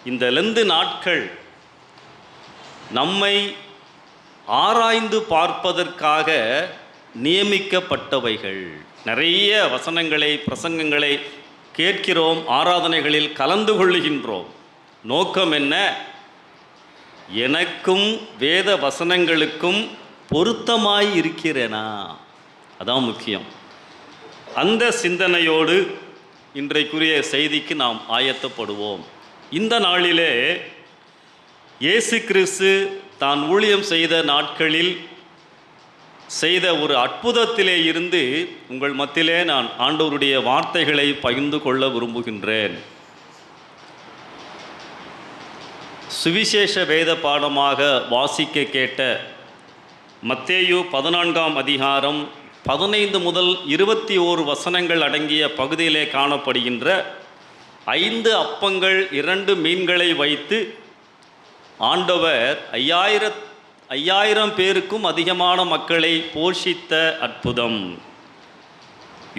இந்த லெந்து நாட்கள் நம்மை ஆராய்ந்து பார்ப்பதற்காக நியமிக்கப்பட்டவைகள். நிறைய வசனங்களை, பிரசங்கங்களை கேட்கிறோம், ஆராதனைகளில் கலந்து கொள்ளுகின்றோம். நோக்கம் என்ன? எனக்கும் வேத வசனங்களுக்கும் பொருத்தமாய் இருக்கிறேனா? அதான் முக்கியம். அந்த சிந்தனையோடு இன்றைக்குரிய செய்திக்கு நாம் ஆயத்தப்படுவோம். இந்த நாளிலே இயேசு கிறிஸ்து தான் ஊழியம் செய்த நாட்களில் செய்த ஒரு அற்புதத்திலே இருந்து உங்கள் மத்தியிலே நான் ஆண்டவருடைய வார்த்தைகளை பகிர்ந்து கொள்ள விரும்புகின்றேன். சுவிசேஷ வேத பாடமாக வாசிக்க கேட்ட மத்தேயு 14ஆம் அதிகாரம் 15 முதல் 21 வசனங்கள் அடங்கிய பகுதியிலே காணப்படுகின்ற 5 அப்பங்கள் 2 மீன்களை வைத்து ஆண்டவர் 5000 பேருக்கும் அதிகமான மக்களை போஷித்த அற்புதம்.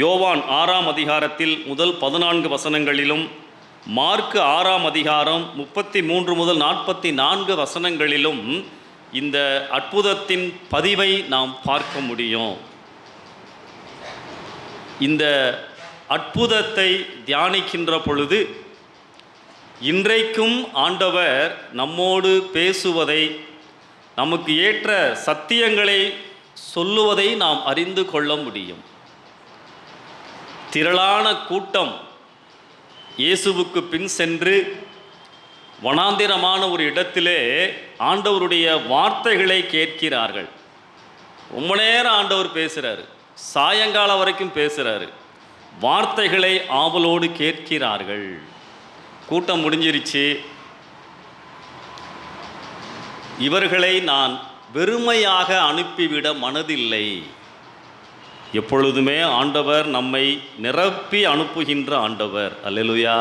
யோவான் 6ஆம் அதிகாரத்தில் முதல் 14 வசனங்களிலும், மார்க்கு 6ஆம் அதிகாரம் 33 முதல் 44 வசனங்களிலும் இந்த அற்புதத்தின் பதிவை நாம் பார்க்க முடியும். இந்த அற்புதத்தை தியானிக்கின்ற பொழுது இன்றைக்கும் ஆண்டவர் நம்மோடு பேசுவதை, நமக்கு ஏற்ற சத்தியங்களை சொல்லுவதை நாம் அறிந்து கொள்ள முடியும். திரளான கூட்டம் இயேசுவுக்கு பின் சென்று வனாந்திரமான ஒரு இடத்திலே ஆண்டவருடைய வார்த்தைகளை கேட்கிறார்கள். ரொம்ப நேரம் ஆண்டவர் பேசுகிறாரு, சாயங்காலம் வரைக்கும் பேசுகிறாரு. வார்த்தைகளை ஆவலோடு கேட்கிறார்கள். கூட்டம் முடிஞ்சிருச்சு. இவர்களை நான் வெறுமையாக அனுப்பிவிட மனதில்லை. எப்பொழுதுமே ஆண்டவர் நம்மை நிரப்பி அனுப்புகின்ற ஆண்டவர். அல்லேலூயா.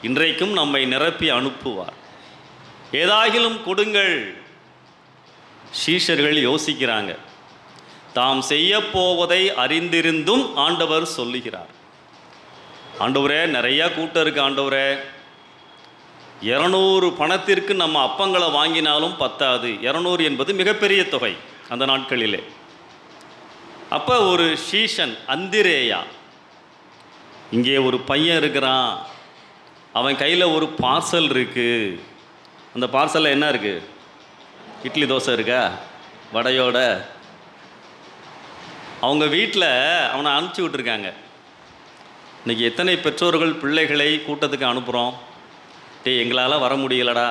இன்றைக்கும் நம்மை நிரப்பி அனுப்புவார். ஏதாகிலும் கொடுங்கள். சீஷர்கள் யோசிக்கிறாங்க. தாம் செய்ய போவதை அறிந்திருந்தும் ஆண்டவர் சொல்லுகிறார், ஆண்டவரே நிறையா கூட்டம் இருக்கு ஆண்டவரே, 200 பணத்திற்கு நம்ம அப்பங்களை வாங்கினாலும் பத்தாது. 200 என்பது மிகப்பெரிய தொகை அந்த நாட்களிலே. அப்போ ஒரு சீஷன் அந்திரேயா, இங்கே ஒரு பையன் இருக்கிறான், அவன் கையில் ஒரு பார்சல் இருக்குது. அந்த பார்சலில் என்ன இருக்குது? இட்லி தோசை இருக்கா வடையோட. அவங்க வீட்டில் அவனை அனுப்பிச்சி விட்டுருக்காங்க. இன்றைக்கி எத்தனை பெற்றோர்கள் பிள்ளைகளை கூட்டத்துக்கு அனுப்புகிறோம். எங்களால் வர முடியலடா,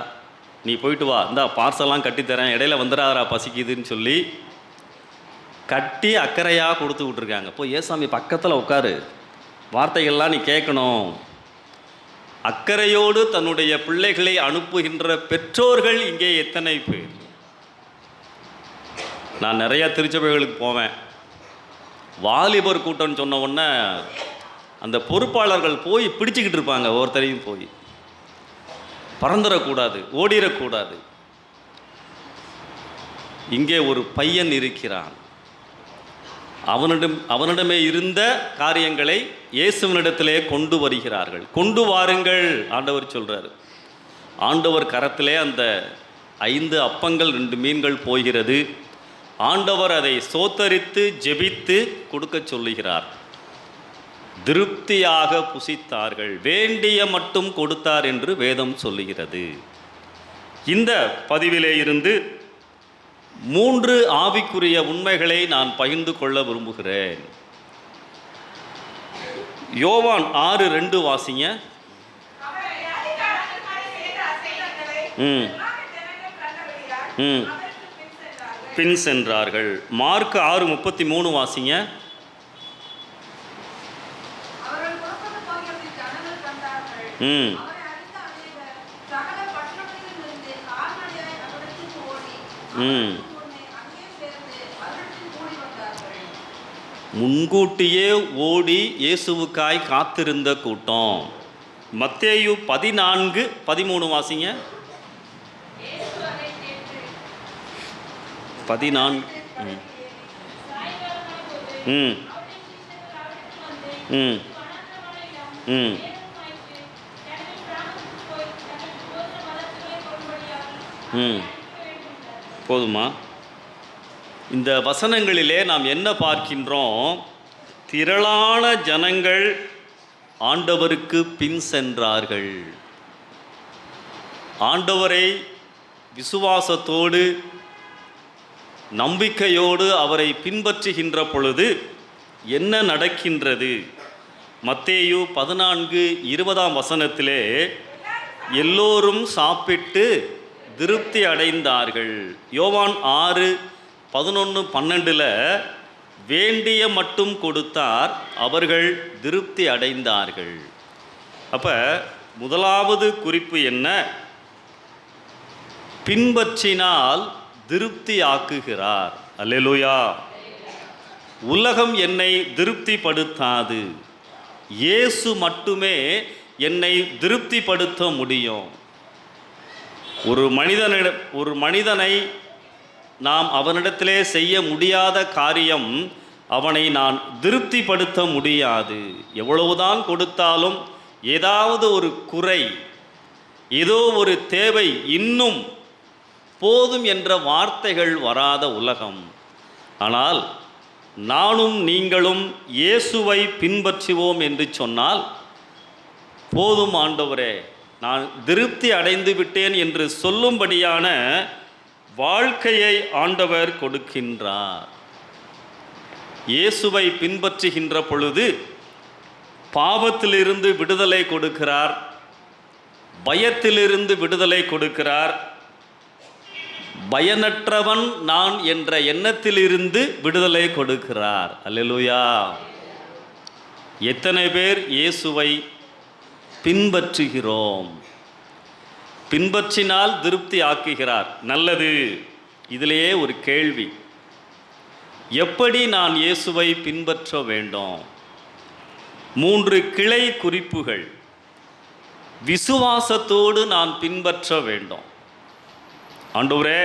நீ போயிட்டு வா, இந்த பார்சல்லாம் கட்டித்தரேன், இடையில வந்துடாதரா பசிக்குதுன்னு சொல்லி கட்டி அக்கறையாக கொடுத்து விட்ருக்காங்க. போய் ஏசாமி பக்கத்தில் உட்காரு, வார்த்தைகள்லாம் நீ கேட்கணும். அக்கறையோடு தன்னுடைய பிள்ளைகளை அனுப்புகின்ற பெற்றோர்கள் இங்கே எத்தனை பேர்? நான் நிறையா திருச்சபைகளுக்கு போவேன். வாலிபர் கூட்டம்னு சொன்ன உடனே அந்த பொறுப்பாளர்கள் போய் பிடிச்சிக்கிட்டு இருப்பாங்க. ஒவ்வொருத்தரையும் போய் பறந்துடக்கூடாது, ஓடிடக்கூடாது. இங்கே ஒரு பையன் இருக்கிறான். அவனிடமே இருந்த காரியங்களை இயேசுவினிடத்திலே கொண்டு வருகிறார்கள். கொண்டு வாருங்கள் ஆண்டவர் சொல்கிறார். ஆண்டவர் கரத்திலே அந்த 5 அப்பங்கள் 2 மீன்கள் போகிறது. ஆண்டவர் அதை சோத்தரித்து ஜெபித்து கொடுக்க சொல்லுகிறார். திருப்தியாக புசித்தார்கள், வேண்டிய மட்டும் கொடுத்தார் என்று வேதம் சொல்லுகிறது. இந்த பதிவிலே இருந்து 3 ஆவிக்குரிய உண்மைகளை நான் பகிர்ந்து கொள்ள விரும்புகிறேன். யோவான் 6:2 வாசிங்க. பின் சென்றார்கள். மார்க் 6:33 வாசிங்க. முன்கூட்டியே ஓடி இயேசுவுக்காய் காத்திருந்த கூட்டம். மத்தேயு 14:13 வாசிங்க. 14. ம் போதுமா? இந்த வசனங்களிலே நாம் என்ன பார்க்கின்றோம்? திரளான ஜனங்கள் ஆண்டவருக்கு பின் சென்றார்கள். ஆண்டவரை விசுவாசத்தோடு நம்பிக்கையோடு அவரை பின்பற்றுகின்ற பொழுது என்ன நடக்கின்றது? மத்தேயு 14:20 எல்லோரும் சாப்பிட்டு திருப்தி அடைந்தார்கள். யோவான் 6:11-12 வேண்டிய மட்டும் கொடுத்தார், அவர்கள் திருப்தி அடைந்தார்கள். அப்போ முதலாவது குறிப்பு என்ன? பின்பற்றினால் திருப்தி ஆக்குகிறார். அல்லேலூயா. உலகம் என்னை திருப்திப்படுத்தாது, இயேசு மட்டுமே என்னை திருப்திப்படுத்த முடியும். ஒரு மனிதனை நாம் அவனிடத்திலே செய்ய முடியாத காரியம் அவனை நான் திருப்திப்படுத்த முடியாது. எவ்வளவுதான் கொடுத்தாலும் ஏதாவது ஒரு குறை, ஏதோ ஒரு தேவை, இன்னும் போதும் என்ற வார்த்தைகள் வராத உலகம். ஆனால் நானும் நீங்களும் இயேசுவை பின்பற்றுவோம் என்று சொன்னால், போதும் ஆண்டவரே, நான் திருப்தி அடைந்து விட்டேன் என்று சொல்லும்படியான வாழ்க்கையை ஆண்டவர் கொடுக்கின்றார். இயேசுவை பின்பற்றுகின்ற பொழுது பாவத்திலிருந்து விடுதலை கொடுக்கிறார், பயத்திலிருந்து விடுதலை கொடுக்கிறார், பயனற்றவன் நான் என்ற எண்ணத்திலிருந்து விடுதலை கொடுக்கிறார். அல்லேலூயா. எத்தனை பேர் இயேசுவை பின்பற்றுகிறோம்? பின்பற்றினால் திருப்தி ஆக்குகிறார். நல்லது. இதிலேயே ஒரு கேள்வி, எப்படி நான் இயேசுவை பின்பற்ற வேண்டும்? 3 கிளை குறிப்புகள். விசுவாசத்தோடு நான் பின்பற்ற வேண்டும். ஆண்டவரே,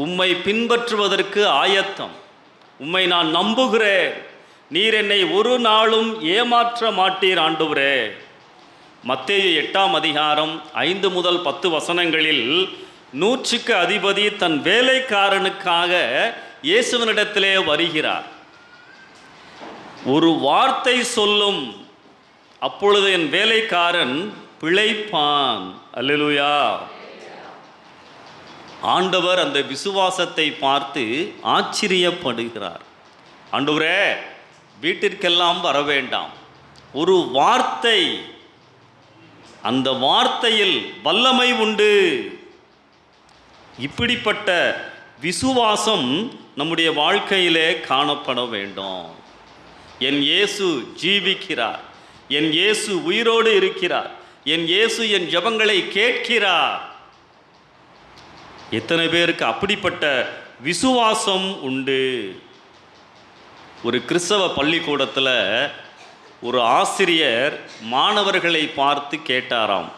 உம்மை பின்பற்றுவதற்கு ஆயத்தம், உம்மை நான் நம்புகிறேன், நீர் என்னை ஒரு நாளும் ஏமாற்ற மாட்டீர் ஆண்டவரே. மத்தேயு 8:5-10 100க்கு அதிபதி தன் வேலைக்காரனுக்காக இயேசுவினிடத்திலே வருகிறார். ஒரு வார்த்தை சொல்லும், அப்பொழுது என் வேலைக்காரன் பிழைப்பான். அல்லேலூயா. ஆண்டவர் அந்த விசுவாசத்தை பார்த்து ஆச்சரியப்படுகிறார். ஆண்டவரே, வீட்டிற்கெல்லாம் வர வேண்டாம், ஒரு வார்த்தை, அந்த வார்த்தையில் வல்லமை உண்டு. இப்படிப்பட்ட விசுவாசம் நம்முடைய வாழ்க்கையிலே காணப்பட வேண்டும். என் இயேசு ஜீவிக்கிறார், என் இயேசு உயிரோடு இருக்கிறார், என் இயேசு என் ஜெபங்களை கேட்கிறார். எத்தனை பேருக்கு அப்படிப்பட்ட விசுவாசம் உண்டு? ஒரு கிறிஸ்தவ பள்ளிக்கூடத்தில் ஒரு ஆசிரியர் மாணவர்களை பார்த்து கேட்டாராம்,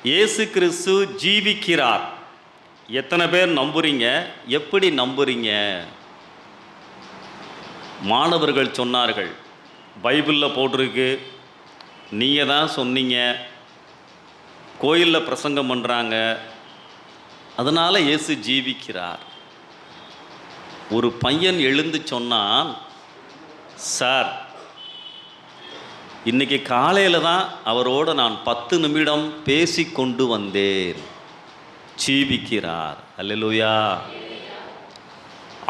இயேசு கிறிஸ்து ஜீவிக்கிறார், எத்தனை பேர் நம்புறீங்க? எப்படி நம்புறீங்க? மாணவர்கள் சொன்னார்கள், பைபிளில் போட்டிருக்கு, நீங்கள் தான் சொன்னீங்க, கோயிலில் பிரசங்கம் பண்ணுறாங்க, அதனால் இயேசு ஜீவிக்கிறார். ஒரு பையன் எழுந்து சொன்னான், சார், இன்றைக்கி காலையில் தான் அவரோடு நான் 10 நிமிடம் பேசி கொண்டு வந்தேன், ஜீவிக்கிறார். அல்லேலூயா.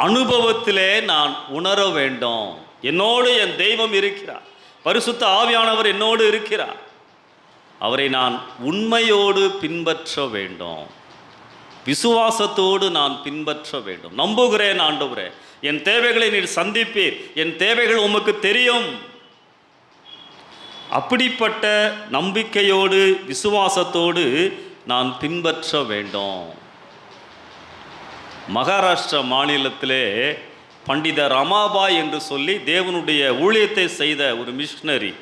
அனுபவத்திலே நான் உணர வேண்டும், என்னோடு என் தெய்வம் இருக்கிறார், பரிசுத்த ஆவியானவர் என்னோடு இருக்கிறார், அவரை நான் உண்மையோடு பின்பற்ற வேண்டும், விசுவாசத்தோடு நான் பின்பற்ற வேண்டும். நம்புகிறேன் ஆண்டவரே, என் தேவைகளை நீர் சந்திப்பீர், என் தேவைகள் உமக்கு தெரியும். அப்படிப்பட்ட நம்பிக்கையோடு விசுவாசத்தோடு நான் பின்பற்ற வேண்டும். மகாராஷ்டிரா மாநிலத்திலே பண்டித ரமாபாய் என்று சொல்லி தேவனுடைய ஊழியத்தை செய்த ஒரு மிஷனரி,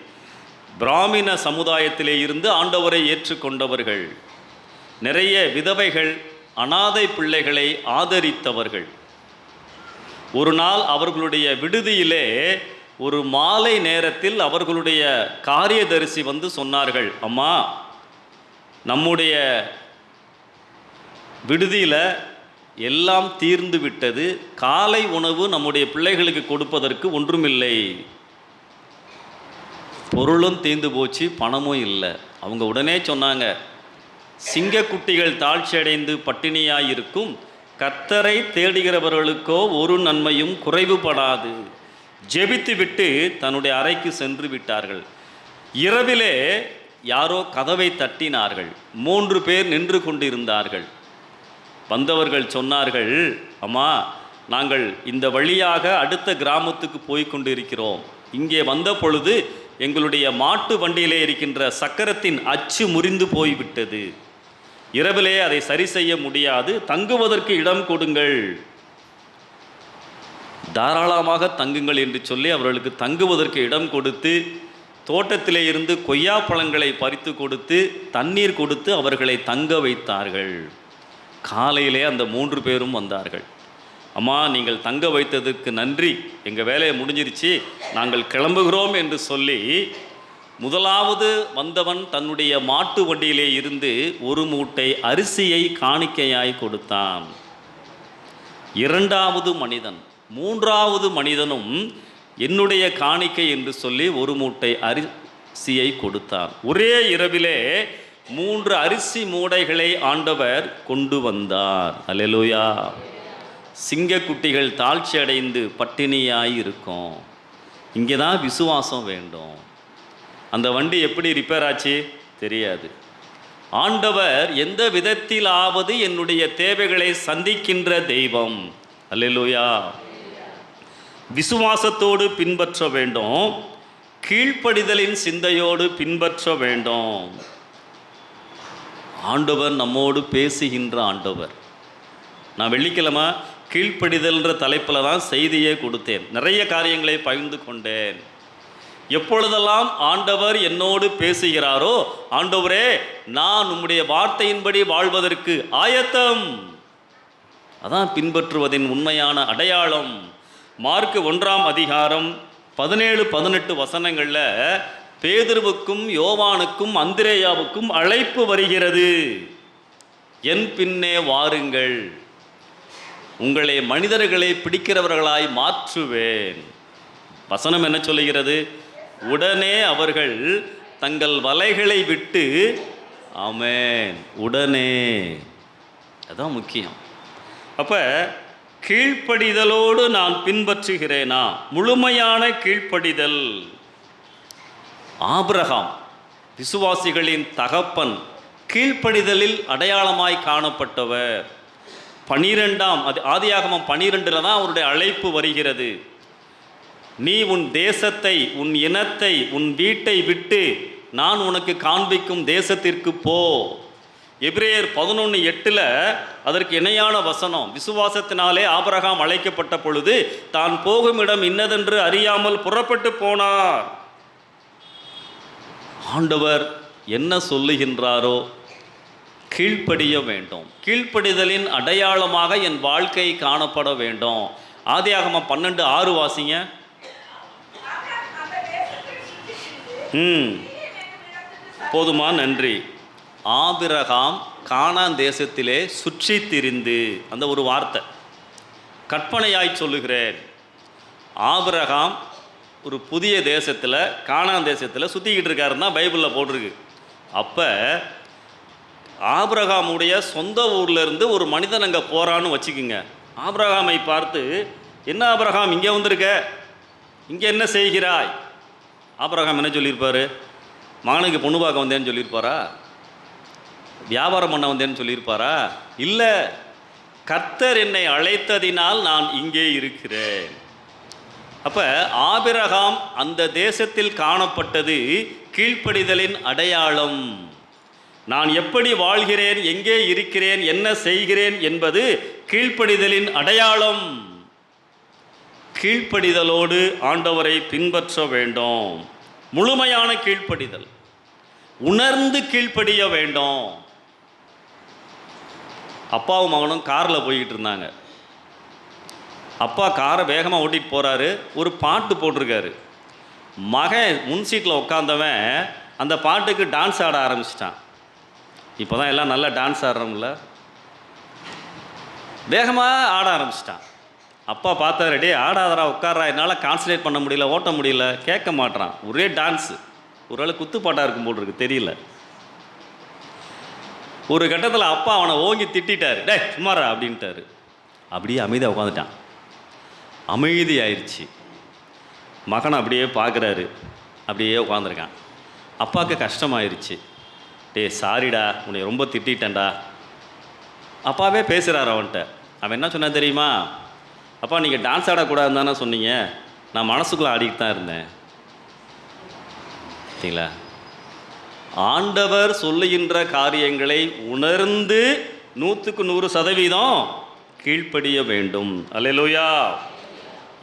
பிராமண சமுதாயத்திலே இருந்து ஆண்டவரை ஏற்றுக்கொண்டவர்கள், நிறைய விதவைகள், அனாதை பிள்ளைகளை ஆதரித்தவர்கள். ஒரு நாள் அவர்களுடைய விடுதியிலே ஒரு மாலை நேரத்தில் அவர்களுடைய காரியதரிசி வந்து சொன்னார்கள், அம்மா, நம்முடைய விடுதியில் எல்லாம் தீர்ந்து விட்டது. காலை உணவு நம்முடைய பிள்ளைகளுக்கு கொடுப்பதற்கு ஒன்றுமில்லை. பொருளும் தீர்ந்து போச்சு, பணமும் இல்லை. அவங்க உடனே சொன்னாங்க, சிங்கக்குட்டிகள் தாழ்ச்சி அடைந்து பட்டினியாயிருக்கும், கர்த்தரை தேடுகிறவர்களுக்கோ ஒரு நன்மையும் குறைவுபடாது. ஜெபித்து விட்டு தன்னுடைய அறைக்கு சென்று விட்டார்கள். இரவிலே யாரோ கதவை தட்டினார்கள். 3 பேர் நின்று கொண்டிருந்தார்கள். வந்தவர்கள் சொன்னார்கள், அம்மா, நாங்கள் இந்த வழியாக அடுத்த கிராமத்துக்கு போய் கொண்டிருக்கிறோம். இங்கே வந்த பொழுது எங்களுடைய மாட்டு வண்டியிலே இருக்கின்ற சக்கரத்தின் அச்சு முறிந்து போய்விட்டது. இரவிலே அதை சரி செய்ய முடியாது, தங்குவதற்கு இடம் கொடுங்கள், தாராளமாக தங்குங்கள் என்று சொல்லி அவர்களுக்கு தங்குவதற்கு இடம் கொடுத்து, தோட்டத்திலே இருந்து கொய்யா பழங்களை பறித்து கொடுத்து, தண்ணீர் கொடுத்து அவர்களை தங்க வைத்தார்கள். காலையிலே அந்த 3 பேரும் வந்தார்கள். அம்மா, நீங்கள் தங்க வைத்ததுக்கு நன்றி, எங்கள் வேலையை முடிஞ்சிருச்சு, நாங்கள் கிளம்புகிறோம் என்று சொல்லி முதலாவது வந்தவன் தன்னுடைய மாட்டு வண்டியிலே இருந்து 1 மூட்டை அரிசியை காணிக்கையாய் கொடுத்தான். 2வது மனிதன், 3வது மனிதனும் என்னுடைய காணிக்கை என்று சொல்லி 1 மூட்டை அரிசியை கொடுத்தான். ஒரே இரவிலே 3 அரிசி மூடைகளை ஆண்டவர் கொண்டு வந்தார். அல்லேலூயா. சிங்கக்குட்டிகள் தாழ்ச்சி அடைந்து பட்டினியாய் இருக்கும். இங்கே தான் விசுவாசம் வேண்டும். அந்த வண்டி எப்படி ரிப்பேர் ஆச்சு தெரியாது. ஆண்டவர் எந்த விதத்திலாவது என்னுடைய தேவைகளை சந்திக்கின்ற தெய்வம். அல்லேலூயா. விசுவாசத்தோடு பின்பற்ற வேண்டும், கீழ்ப்படிதலின் சிந்தையோடு பின்பற்ற வேண்டும். ஆண்டவர் நம்மோடு பேசுகின்ற ஆண்டவர். நான் வெள்ளிக்கிழமை கீழ்ப்படிதல்ன்ற தலைப்பில் தான் செய்தியே கொடுத்தேன். நிறைய காரியங்களை பகிர்ந்து கொண்டேன். எப்பொழுதெல்லாம் ஆண்டவர் என்னோடு பேசுகிறாரோ, ஆண்டவரே, நான் உம்முடைய வார்த்தையின்படி வாழ்வதற்கு ஆயத்தம். அதான் பின்பற்றுவதின் உண்மையான அடையாளம். மார்க் 1ஆம் அதிகாரம் 17-18 வசனங்களில் பேதுருவுக்கும் யோவானுக்கும் அந்திரேயாவுக்கும் அழைப்பு வருகிறது. என் பின்னே வாருங்கள், உங்களை மனிதர்களை பிடிக்கிறவர்களாய் மாற்றுவேன். வசனம் என்ன சொல்லுகிறது? உடனே அவர்கள் தங்கள் வலைகளை விட்டு, ஆமென், உடனே. அதான் முக்கியம். அப்போ கீழ்ப்படிதலோடு நான் பின்பற்றுகிறேனா? முழுமையான கீழ்ப்படிதல். ஆபிரகாம் விசுவாசிகளின் தகப்பன், கீழ்ப்படிதலில் அடையாளமாய் காணப்பட்டவர். 12ஆம் ஆதியாகமம் 12 தான் அவருடைய அழைப்பு வருகிறது. நீ உன் தேசத்தை, உன் இனத்தை, உன் வீட்டை விட்டு நான் உனக்கு காண்பிக்கும் தேசத்திற்கு போ. எபிரேயர் 11:8 அதற்கு இணையான வசனம். விசுவாசத்தினாலே ஆபிரகாம் அழைக்கப்பட்ட பொழுது தான் போகும் இடம் இன்னதென்று அறியாமல் புறப்பட்டு போனார். ஆண்டவர் என்ன சொல்லுகின்றாரோ கீழ்ப்படிய வேண்டும். கீழ்ப்படிதலின் அடையாளமாக என் வாழ்க்கை காணப்பட வேண்டும். ஆதியாகமம் 12:6 வாசிங்க. போதுமா? நன்றி. ஆபிரகாம் கானான் தேசத்திலே சுற்றி திரிந்து, அந்த ஒரு வார்த்தை கற்பனையாய் சொல்லுகிறேன். ஆபிரகாம் ஒரு புதிய தேசத்தில், கானான் தேசத்தில் சுற்றிக்கிட்டு இருக்காருன்னு தான் பைபிளில் போட்டிருக்கு. அப்போ ஆபிரகாமுடைய சொந்த ஊர்லேருந்து ஒரு மனிதன் அங்கே போகிறான்னு வச்சுக்குங்க. ஆபிரகாமை பார்த்து, என்ன ஆபிரகாம் இங்கே வந்திருக்க, இங்கே என்ன செய்கிறாய்? ஆபிரகாம் என்ன சொல்லியிருப்பார்? மகனுக்கு பொண்ணு பார்க்க வந்தேன்னு சொல்லியிருப்பாரா? வியாபாரம் பண்ண வந்தேன்னு சொல்லியிருப்பாரா? இல்லை, கர்த்தர் என்னை அழைத்ததினால் நான் இங்கே இருக்கிறேன். அப்போ ஆபிரகாம் அந்த தேசத்தில் காணப்பட்டது கீழ்ப்படிதலின் அடையாளம். நான் எப்படி வாழ்கிறேன், எங்கே இருக்கிறேன், என்ன செய்கிறேன் என்பது கீழ்ப்படிதலின் அடையாளம். கீழ்ப்படிதலோடு ஆண்டவரை பின்பற்ற வேண்டும். முழுமையான கீழ்ப்படிதல், உணர்ந்து கீழ்ப்படிய வேண்டும். அப்பாவும் மகனும் காரில் போய்கிட்டு இருந்தாங்க. அப்பா காரை வேகமாக ஓட்டிகிட்டு போகிறாரு. ஒரு பாட்டு போட்டிருக்காரு. மகன் முன் சீட்டில் உட்காந்தவன் அந்த பாட்டுக்கு டான்ஸ் ஆட ஆரம்பிச்சிட்டான். இப்போ தான் எல்லாம் நல்லா டான்ஸ் ஆடுறோம்ல. வேகமாக ஆட ஆரம்பிச்சிட்டான். அப்பா பார்த்தாரு, டே ஆடாதரா, உட்காரா, என்னால் கான்சன்ட்ரேட் பண்ண முடியல, ஓட்ட முடியல, கேட்க மாட்டான், ஒரே டான்ஸு. ஒரு வேளை குத்துப்பாட்டாக இருக்கும் போல் இருக்கு, தெரியல. ஒரு கட்டத்தில் அப்பா அவனை ஓங்கி திட்டாரு, டே சும்மாரா அப்படின்ட்டாரு. அப்படியே அமைதியாக உட்காந்துட்டான். அமைதி ஆயிடுச்சு. மகனை அப்படியே பார்க்குறாரு, அப்படியே உட்காந்துருக்கான். அப்பாவுக்கு கஷ்டமாயிருச்சு. டே சாரிடா, உன்னை ரொம்ப திட்டேன்டா. அப்பாவே பேசுகிறார் அவன்கிட்ட. அவன் என்ன சொன்னான் தெரியுமா? அப்பா நீங்கள் டான்ஸ் ஆடக்கூடாதுன்னு தானே சொன்னீங்க, நான் மனசுக்குள்ளே ஆடிக்கிட்டு தான் இருந்தேன். சரிங்களா? ஆண்டவர் சொல்லுகின்ற காரியங்களை உணர்ந்து 100% கீழ்ப்படிய வேண்டும். அல்லேலூயா.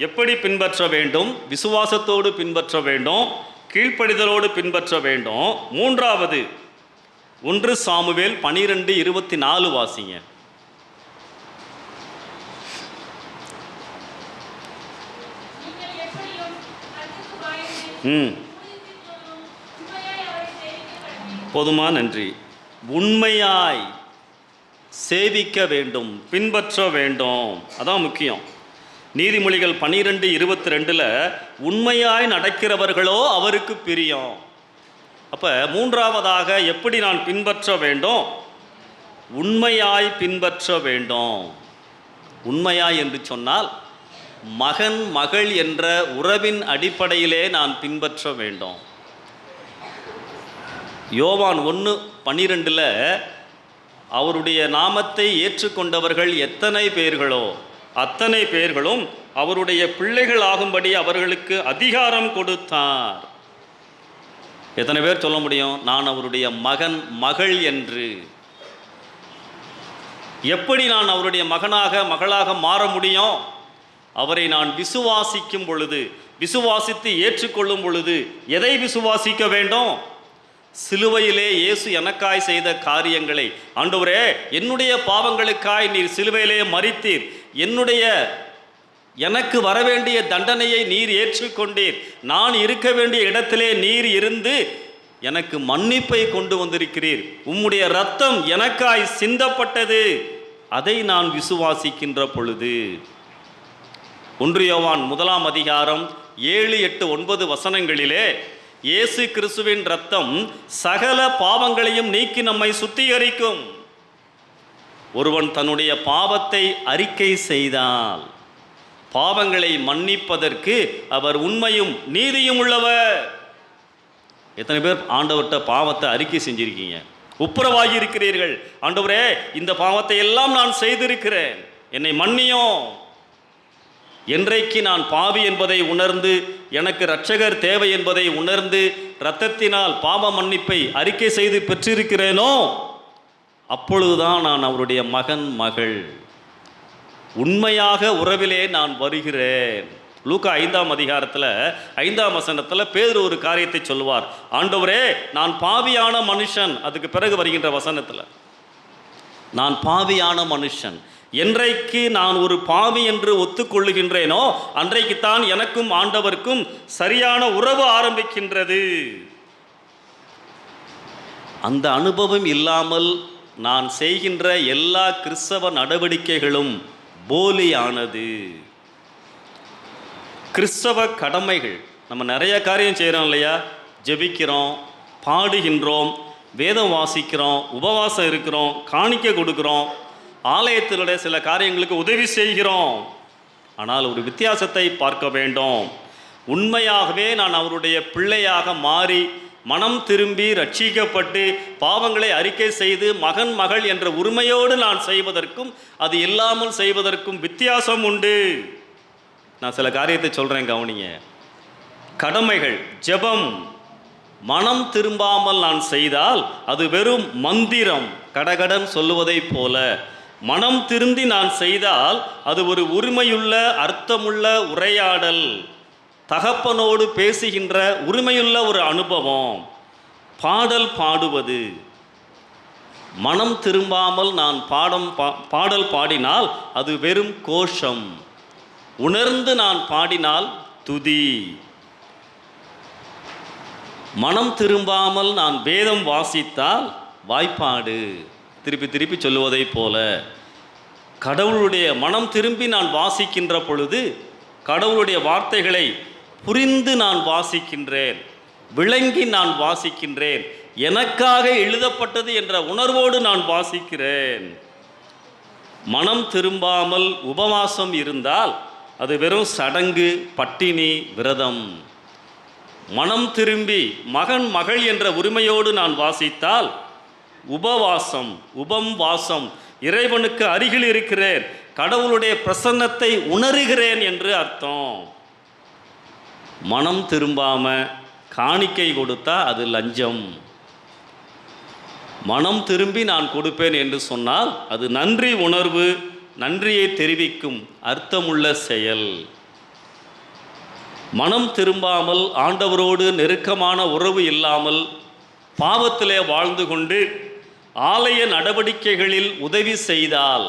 எப்படி பின்பற்ற வேண்டும்? விசுவாசத்தோடு பின்பற்ற வேண்டும், கீழ்ப்படிதலோடு பின்பற்ற வேண்டும். மூன்றாவது 1 சாமுவேல் 12:24 வாசிங்க. போதுமா? நன்றி. உண்மையாய் சேவிக்க வேண்டும், பின்பற்ற வேண்டும், அதான் முக்கியம். நீதிமொழிகள் 12:22 உண்மையாய் நடக்கிறவர்களோ அவருக்கு பிரியம். அப்போ மூன்றாவதாக எப்படி நான் பின்பற்ற வேண்டும்? உண்மையாய் பின்பற்ற வேண்டும். உண்மையாய் என்று சொன்னால் மகன் மகள் என்ற உறவின் அடிப்படையிலே நான் பின்பற்ற வேண்டும். யோவான் 1:12 அவருடைய நாமத்தை ஏற்றுக்கொண்டவர்கள் எத்தனை பேர்களோ அத்தனை பேர்களும் அவருடைய பிள்ளைகள் ஆகும்படி அவர்களுக்கு அதிகாரம் கொடுத்தார். எத்தனை பேர் சொல்ல முடியும் நான் அவருடைய மகன் மகள் என்று? எப்படி நான் அவருடைய மகனாக மகளாக மாற முடியும்? அவரை நான் விசுவாசிக்கும் பொழுது, விசுவாசித்து ஏற்றுக்கொள்ளும் பொழுது. எதை விசுவாசிக்க வேண்டும்? சிலுவையிலே இயேசு எனக்காய் செய்த காரியங்களை. ஆண்டவரே, என்னுடைய பாவங்களுக்காய் நீர் சிலுவையிலே மரித்தீர், எனக்கு வரவேண்டிய தண்டனையை நீர் ஏற்றுக்கொண்டீர், நான் இருக்க வேண்டிய இடத்திலே நீர் இருந்து எனக்கு மன்னிப்பை கொண்டு வந்திருக்கிறீர், உம்முடைய இரத்தம் எனக்காய் சிந்தப்பட்டது, அதை நான் விசுவாசிக்கின்ற பொழுது. 1 யோவான் 1 7, 8, 9 வசனங்களிலே இயேசு கிறிஸ்துவின் இரத்தம் சகல பாவங்களையும் நீக்கி நம்மை சுத்திகரிக்கும். ஒருவன் தன்னுடைய பாவத்தை அறிக்கை செய்தால் பாவங்களை மன்னிப்பதற்கு அவர் உண்மையும் நீதியும் உள்ளவர். எத்தனை பேர் ஆண்டவர்கிட்ட பாவத்தை அறிக்கை செஞ்சிருக்கீங்க? ஒப்புரவாகி இருக்கிறீர்கள். ஆண்டவரே, இந்த பாவத்தை எல்லாம் நான் செய்திருக்கிறேன், என்னை மன்னியும். என்றைக்கு நான் பாவி என்பதை உணர்ந்து, எனக்கு இரட்சகர் தேவை என்பதை உணர்ந்து, இரத்தத்தினால் பாவ மன்னிப்பை அறிக்கை செய்து பெற்றிருக்கிறேனோ அப்பொழுதுதான் நான் அவருடைய மகன் மகள். உண்மையாக உறவிலே நான் வருகிறேன். லூக்கா 5:5 பேதுரு ஒரு காரியத்தை சொல்லுவார். ஆண்டவரே, நான் பாவியான மனுஷன். அதுக்கு பிறகு வருகின்ற வசனத்தில் நான் பாவியான மனுஷன். என்றைக்கு நான் ஒரு பாவி என்று ஒத்துக்கொள்ளுகின்றேனோ அன்றைக்குத்தான் எனக்கும் ஆண்டவருக்கும் சரியான உறவு ஆரம்பிக்கின்றது. அந்த அனுபவம் இல்லாமல் நான் செய்கின்ற எல்லா கிறிஸ்தவ நடவடிக்கைகளும் போலியானது. கிறிஸ்தவ கடமைகள் நம்ம நிறைய காரியம் செய்கிறோம் இல்லையா? ஜெபிக்கிறோம், பாடுகின்றோம், வேதம் வாசிக்கிறோம், உபவாசம் இருக்கிறோம், காணிக்கை கொடுக்குறோம், ஆலயத்தினுடைய சில காரியங்களுக்கு உதவி செய்கிறோம். ஆனால் ஒரு வித்தியாசத்தை பார்க்க வேண்டும். உண்மையாகவே நான் அவருடைய பிள்ளையாக மாறி மனம் திரும்பி ரட்சிக்கப்பட்டு பாவங்களை அறிக்கை செய்து மகன் மகள் என்ற உரிமையோடு நான் செய்வதற்கும் அது இல்லாமல் செய்வதற்கும் வித்தியாசம் உண்டு. நான் சில காரியத்தை சொல்கிறேன், கவனிங்க. கடமைகள், ஜெபம், மனம் திரும்பாமல் நான் செய்தால் அது வெறும் மந்திரம், கடகடன் சொல்லுவதை போல. மனம் திருந்தி நான் செய்தால் அது ஒரு உரிமையுள்ள அர்த்தமுள்ள உரையாடல், தகப்பனோடு பேசுகின்ற உரிமையுள்ள ஒரு அனுபவம். பாடல் பாடுவது, மனம் திரும்பாமல் நான் பாடல் பாடினால் அது வெறும் கோஷம். உணர்ந்து நான் பாடினால் துதி. மனம் திரும்பாமல் நான் வேதம் வாசித்தால் வாய்ப்பாடு, திருப்பி திருப்பி சொல்லுவதை போல. கடவுளுடைய மனம் திரும்பி நான் வாசிக்கின்ற பொழுது கடவுளுடைய வார்த்தைகளை புரிந்து நான் வாசிக்கின்றேன், விளங்கி நான் வாசிக்கின்றேன், எனக்காக எழுதப்பட்டது என்ற உணர்வோடு நான் வாசிக்கிறேன். மனம் திரும்பாமல் உபவாசம் இருந்தால் அது வெறும் சடங்கு, பட்டினி, விரதம். மனம் திரும்பி மகன் மகள் என்ற உரிமையோடு நான் வாசித்தால் உபவாசம், உபம் வாசம், இறைவனுக்கு அருகில் இருக்கிறேன், கடவுளுடைய பிரசன்னத்தை உணர்கிறேன் என்று அர்த்தம். மனம் திரும்பாம காணிக்கை கொடுத்தா அது லஞ்சம். மனம் திரும்பி நான் கொடுப்பேன் என்று சொன்னால் அது நன்றி உணர்வு, நன்றியை தெரிவிக்கும் அர்த்தமுள்ள செயல். மனம் திரும்பாமல் ஆண்டவரோடு நெருக்கமான உறவு இல்லாமல் பாவத்திலே வாழ்ந்து கொண்டு ஆலய நடவடிக்கைகளில் உதவி செய்தால்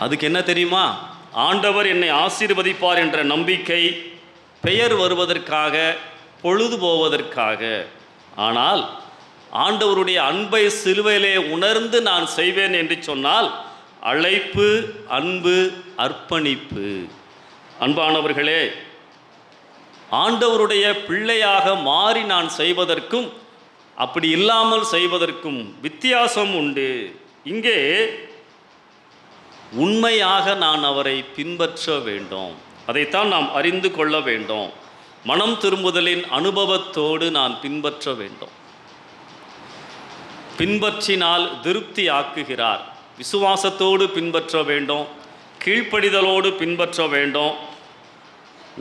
அதுக்கு என்ன தெரியுமா? ஆண்டவர் என்னை ஆசீர்வதிப்பார் என்ற நம்பிக்கை, பெயர் வருவதற்காக, பொழுது போவதற்காக. ஆனால் ஆண்டவருடைய அன்பை சிலுவையிலே உணர்ந்து நான் செய்வேன் என்று சொன்னால் அழைப்பு, அன்பு, அர்ப்பணிப்பு. அன்பானவர்களே, ஆண்டவருடைய பிள்ளையாக மாறி நான் செய்வதற்கும் அப்படி இல்லாமல் செய்வதற்கும் வித்தியாசம் உண்டு. இங்கே உண்மையாக நான் அவரை பின்பற்ற வேண்டும், அதைத்தான் நாம் அறிந்து கொள்ள வேண்டும். மனம் திரும்புதலின் அனுபவத்தோடு நான் பின்பற்ற வேண்டும். பின்பற்றினால் திருப்தி ஆக்குகிறார். விசுவாசத்தோடு பின்பற்ற வேண்டும், கீழ்ப்படிதலோடு பின்பற்ற வேண்டும்,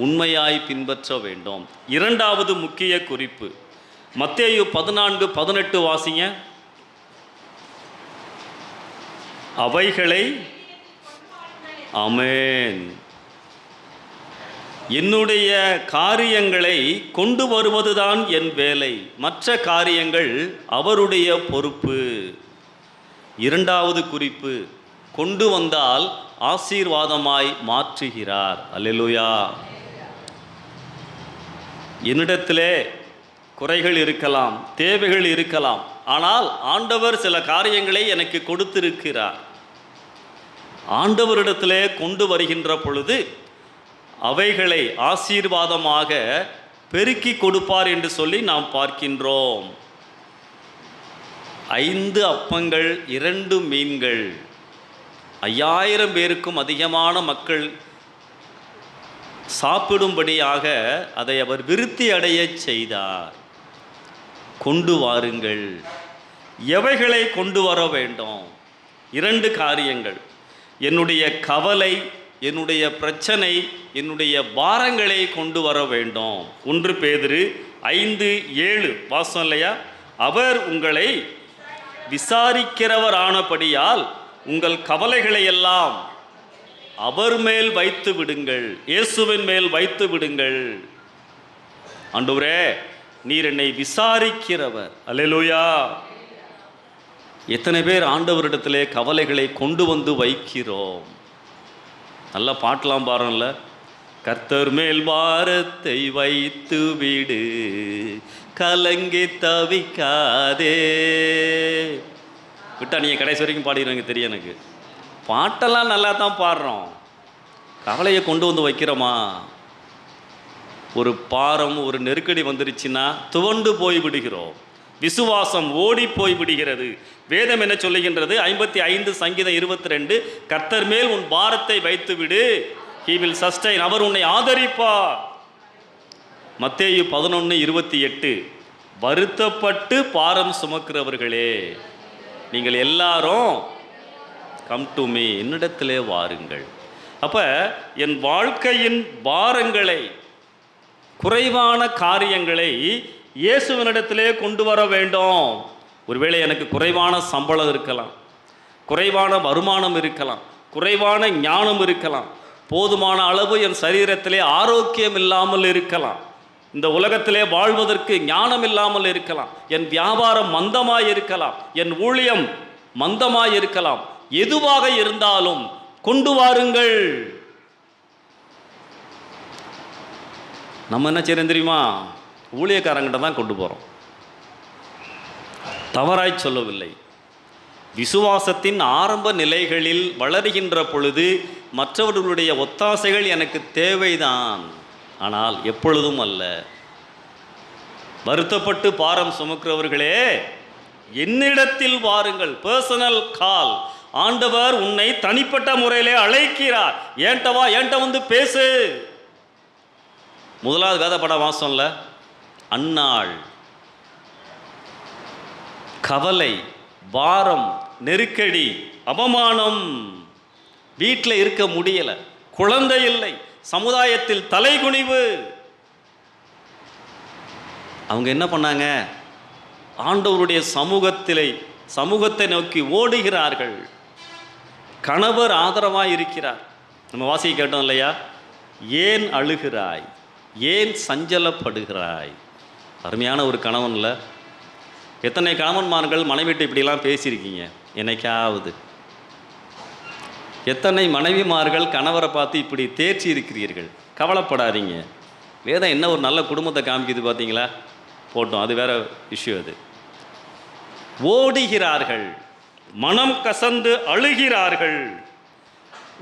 உண்மையாய் பின்பற்ற வேண்டும். இரண்டாவது முக்கிய குறிப்பு மத்தேயு 14:18 வாசிங்க. அவைகளை, ஆமென், என்னுடைய காரியங்களை கொண்டு வருவதுதான் என் வேலை, மற்ற காரியங்கள் அவருடைய பொறுப்பு. இரண்டாவது குறிப்பு, கொண்டு வந்தால் ஆசீர்வாதமாய் மாற்றுகிறார். அல்லேலூயா. என்னிடத்திலே குறைகள் இருக்கலாம், தேவைகள் இருக்கலாம், ஆனால் ஆண்டவர் சில காரியங்களை எனக்கு கொடுத்திருக்கிறார். ஆண்டவரிடத்திலே கொண்டு வருகின்ற பொழுது அவைகளை ஆசீர்வாதமாக பெருக்கி கொடுப்பார் என்று சொல்லி நாம் பார்க்கின்றோம். 5 அப்பங்கள் 2 மீன்கள், 5000 பேருக்கும் அதிகமான மக்கள் சாப்பிடும்படியாக அதை அவர் விருத்தி அடைய செய்தார். கொண்டு வாருங்கள். எவைகளை கொண்டு வர வேண்டும்? 2 காரியங்கள். என்னுடைய கவலை, என்னுடைய பிரச்சனை, என்னுடைய பாரங்களை கொண்டு வர வேண்டும். 1 பேதுரு 5:7 வாசம் இல்லையா? அவர் உங்களை விசாரிக்கிறவரானபடியால் உங்கள் கவலைகளை எல்லாம் அவர் மேல் வைத்து விடுங்கள், இயேசுவின் மேல் வைத்து விடுங்கள். ஆண்டவரே, நீர் என்னை விசாரிக்கிறவர். அல்லேலூயா. எத்தனை பேர் ஆண்டவரிடத்திலே கவலைகளை கொண்டு வந்து வைக்கிறோம்? நல்லா பாட்டெலாம் பாருங்கள்ல. கர்த்தர் மேல் பாரத்தை வைத்து விடு, கலங்கி தவிக்காதே. விட்டா நீங்கள் கடைசி வரைக்கும் பாடிடுவீங்க, தெரியும் எனக்கு. பாட்டெல்லாம் நல்லா தான் பாடுறோம், கவலையை கொண்டு வந்து வைக்கிறோமா? ஒரு பாரம், ஒரு நெருக்கடி வந்துருச்சுன்னா துவண்டு போய் விடுகிறோம், விசுவாசம் ஓடி போய் விடுகிறது. வேதம் என்ன சொல்லுகின்றது? 55 சங்கீதம் 22, கர்த்தர் மேல் உன் பாரத்தை வைத்து விடு, he will sustain, அவர் உன்னை ஆதரிப்பார். மத்தேயு 11:28, வருத்தப்பட்டு பாரம் சுமக்கிறவர்களே நீங்கள் எல்லாரும் கம் டு மீ, என்னிடத்திலே வாருங்கள். அப்போ என் வாழ்க்கையின் பாரங்களை, குறைவான காரியங்களை இயேசுவினிடத்திலே கொண்டு வர வேண்டும். ஒருவேளை எனக்கு குறைவான சம்பளம் இருக்கலாம், குறைவான வருமானம் இருக்கலாம், குறைவான ஞானம் இருக்கலாம், போதுமான அளவு என் சரீரத்திலே ஆரோக்கியம் இல்லாமல் இருக்கலாம், இந்த உலகத்திலே வாழ்வதற்கு ஞானம் இல்லாமல் இருக்கலாம், என் வியாபாரம் மந்தமாய் இருக்கலாம், என் ஊழியம் மந்தமாய் இருக்கலாம். எதுவாக இருந்தாலும் கொண்டு வாருங்கள். நம்ம என்ன செய்யறோம் தெரியுமா? ஊழியக்காரங்கிட்ட தான் கொண்டு போகிறோம். தவறாய் சொல்லவில்லை. விசுவாசத்தின் ஆரம்ப நிலைகளில் வளருகின்ற பொழுது மற்றவர்களுடைய ஒத்தாசைகள் எனக்கு தேவைதான், ஆனால் எப்பொழுதும் அல்ல. வருத்தப்பட்டு பாரம் சுமக்கிறவர்களே, என்னிடத்தில் வாருங்கள். Personal call. ஆண்டவர் உன்னை தனிப்பட்ட முறையிலே அழைக்கிறார். ஏன்டவா, ஏன்ட்ட வந்து பேசு. முதலாவது கதை பட வாசம்ல அன்னாள். கவலை, பாரம், நெருக்கடி, அவமானம், வீட்டில் இருக்க முடியல, குழந்தை இல்லை, சமுதாயத்தில் தலைகுனிவு. அவங்க என்ன பண்ணாங்க? ஆண்டவருடைய சமூகத்தை நோக்கி ஓடுகிறார்கள். கணவர் ஆதரவாக இருக்கிறார். நம்ம வாசிக்க கேட்டோம் இல்லையா? ஏன் அழுகிறாய், ஏன் சஞ்சலப்படுகிறாய்? அருமையான ஒரு கணவன் இல்லை? எத்தனை கணவன்மார்கள் மனைவிட்டு இப்படிலாம் பேசியிருக்கீங்க என்னைக்காவது? எத்தனை மனைவிமார்கள் கணவரை பார்த்து இப்படி தேர்ச்சி இருக்கிறீர்கள்? கவலைப்படாதீங்க, வேதம் என்ன ஒரு நல்ல குடும்பத்தை காமிக்குது பார்த்தீங்களா? போட்டோம், அது வேற இஷ்யூ. அது ஓடுகிறார்கள், மனம் கசந்து அழுகிறார்கள்.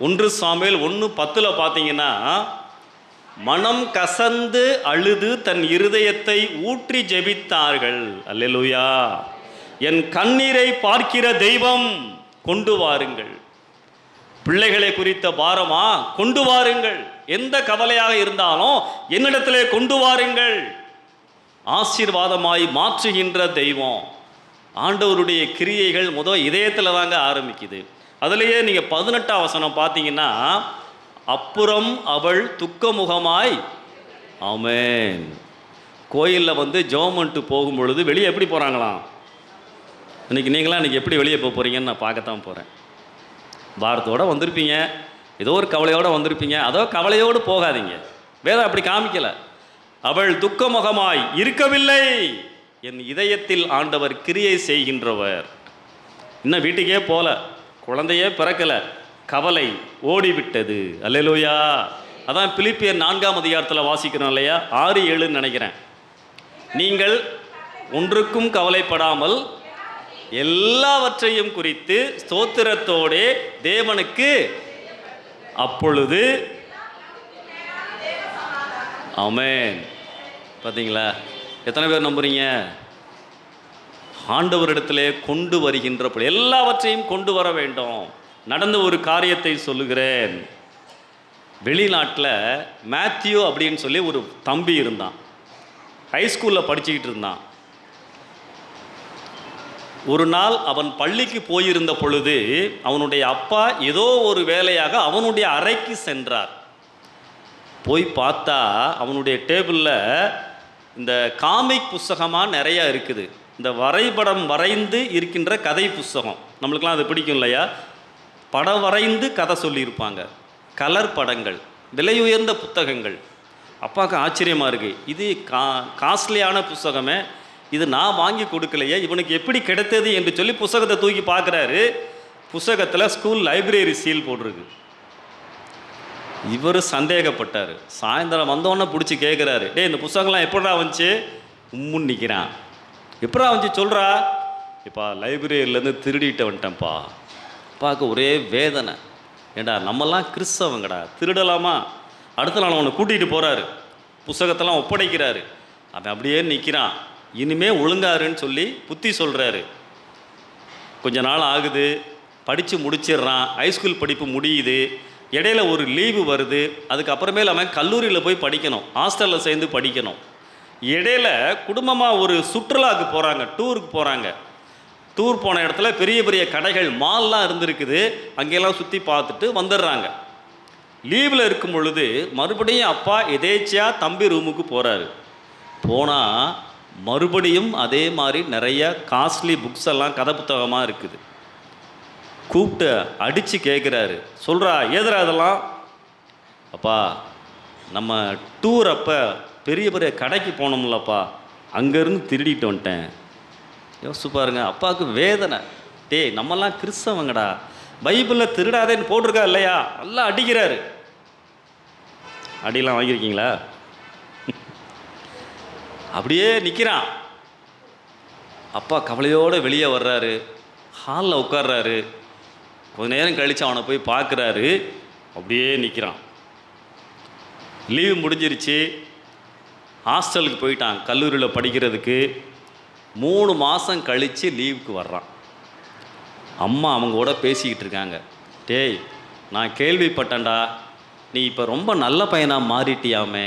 1 சாமுவேல் 1:10 பார்த்தீங்கன்னா, மனம் கசந்து அழுது தன் இருதயத்தை ஊற்றி ஜெபித்தார்கள். அல்லேலூயா. என் கண்ணீரை பார்க்கிற தெய்வம், கொண்டு வாருங்கள். பிள்ளைகளை குறித்த பாரமா, கொண்டு வாருங்கள். எந்த கவலையாக இருந்தாலும் என்னிடத்திலே கொண்டு வாருங்கள். ஆசீர்வாதமாய் மாற்றுகின்ற தெய்வம். ஆண்டவருடைய கிரியைகள் இதயத்தில் தாங்க ஆரம்பிக்குது. அதுலேயே நீங்கள் 18ஆம் வசனம் பார்த்தீங்கன்னா, அப்புறம் அவள் துக்கமுகமாய். ஆமென். கோயிலில் வந்து ஜெபம்ட்டு போகும் பொழுது வெளியே எப்படி போகிறாங்களாம்? இன்றைக்கி எப்படி வெளியே போக போகிறீங்கன்னு நான் பார்க்கத்தான் போகிறேன். பாரத்தோடு வந்திருப்பீங்க, ஏதோ ஒரு கவலையோடு வந்திருப்பீங்க. அதோ கவலையோடு போகாதீங்க, வேதம் அப்படி காமிக்கலை. அவள் துக்கமுகமாய் இருக்கவில்லை, என் இதயத்தில் ஆண்டவர் கிரியை செய்கின்றவர். இன்னும் வீட்டுக்கே போல, குழந்தையே பிறக்கலை, கவலை ஓடிவிட்டது. அல்லேலூயா. அதான் பிலிப்பியர் 4ஆம் அதிகாரத்தில் வாசிக்கிறோம் இல்லையா? 6:7 நினைக்கிறேன். நீங்கள் ஒன்றுக்கும் கவலைப்படாமல் எல்லாவற்றையும் குறித்து ஸ்தோத்திரத்தோடே தேவனுக்கு அப்பொழுது. ஆமென். பார்த்தீங்களா? எத்தனை பேர் நம்புறீங்க? ஆண்டவரிடத்திலே கொண்டு வருகின்ற எல்லாவற்றையும் கொண்டு வர வேண்டும். நடந்த ஒரு காரியத்தை சொல்லுகிறேன். வெளிநாட்டில் மேத்யூ அப்படின்னு சொல்லி ஒரு தம்பி இருந்தான். ஹைஸ்கூலில் படிச்சுக்கிட்டு இருந்தான். ஒரு நாள் அவன் பள்ளிக்கு போயிருந்த பொழுது அவனுடைய அப்பா ஏதோ ஒரு வேலையாக அவனுடைய அறைக்கு சென்றார். போய் பார்த்தா அவனுடைய டேபிளில் இந்த காமிக் புஸ்தகமாக நிறையா இருக்குது. இந்த வரைபடம் வரைந்து இருக்கின்ற கதை புஸ்தகம், நம்மளுக்கெல்லாம் அது பிடிக்கும் இல்லையா? படம் வரைந்து கதை சொல்லியிருப்பாங்க, கலர் படங்கள், விலை உயர்ந்த புத்தகங்கள். அப்பாவுக்கு ஆச்சரியமாக இருக்குது. இது காஸ்ட்லியான புஸ்தகமே, இது நான் வாங்கி கொடுக்கலையே, இவனுக்கு எப்படி கிடைத்தது என்று சொல்லி புஸ்தகத்தை தூக்கி பார்க்குறாரு. புஸ்தகத்தில் ஸ்கூல் லைப்ரரி சீல் போட்டிருக்கு. இவர் சந்தேகப்பட்டார். சாயந்தரம் வந்தோடனே பிடிச்சி கேட்குறாரு, டே இந்த புஸ்தகம்லாம் எப்படா வந்துச்சு? உம்முன்னு நிற்கிறான். எப்படா வந்துச்சு சொல்கிறா? இப்போ லைப்ரரியிலேருந்து திருடிட்டு வந்துட்டேன்ப்பா. அப்பாவுக்கு ஒரே வேதனை. ஏண்டா நம்மெல்லாம் கிறிஸ்தவங்கடா, திருடலாமா? அடுத்த நாள் அவனை கூட்டிகிட்டு போகிறாரு, புஸ்தகத்தெல்லாம் ஒப்படைக்கிறாரு. அவன் அப்படியே நிற்கிறான். இனிமே ஒழுங்காருன்னு சொல்லி புத்தி சொல்கிறாரு. கொஞ்ச நாள் ஆகுது, படித்து முடிச்சிடுறான். ஹைஸ்கூல் படிப்பு முடியுது. இடையில ஒரு லீவு வருது. அதுக்கப்புறமேல அவன் கல்லூரியில் போய் படிக்கணும், ஹாஸ்டலில் சேர்ந்து படிக்கணும். இடையில குடும்பமாக ஒரு சுற்றுலாவுக்கு போகிறாங்க, டூருக்கு போகிறாங்க. டூர் போன இடத்துல பெரிய பெரிய கடைகள், மால்லாம் இருந்திருக்குது. அங்கெல்லாம் சுற்றி பார்த்துட்டு வந்துடுறாங்க. லீவில் இருக்கும் பொழுது மறுபடியும் அப்பா எதேச்சியாக தம்பி ரூமுக்கு போகிறாரு. போனால் மறுபடியும் அதே மாதிரி நிறைய காஸ்ட்லி புக்ஸ் எல்லாம் கதை புத்தகமாக இருக்குது. கூப்பிட்டு அடித்து கேட்குறாரு. சொல்கிறா, ஏதுரா அதெல்லாம்? அப்பா நம்ம டூர் அப்போ பெரிய பெரிய கடைக்கு போனோம்லப்பா, அங்கேருந்து திருடிட்டு வந்துட்டேன். யோசிச்சு பாருங்க, அப்பாவுக்கு வேதனை. டேய் நம்மெல்லாம் கிறிஸ்தவங்கடா, பைபிளில் திருடாதேன்னு போட்டிருக்கா இல்லையா? நல்லா அடிக்கிறாரு. அடியெல்லாம் வாங்கியிருக்கீங்களா? அப்படியே நிற்கிறான். அப்பா கவலையோடு வெளியே வர்றாரு. ஹாலில் உட்கார்றாரு. கொஞ்ச நேரம் கழித்து அவனை போய் பார்க்குறாரு. அப்படியே நிற்கிறான். லீவு முடிஞ்சிருச்சு. ஹாஸ்டலுக்கு போயிட்டான் கல்லூரியில் படிக்கிறதுக்கு. 3 மாதம் கழித்து லீவுக்கு வர்றான். அம்மா அவங்க கூட பேசிக்கிட்டு இருக்காங்க. டேய், நான் கேள்விப்பட்டேன்டா, நீ இப்போ ரொம்ப நல்ல பையனாக மாறிட்டியாமே,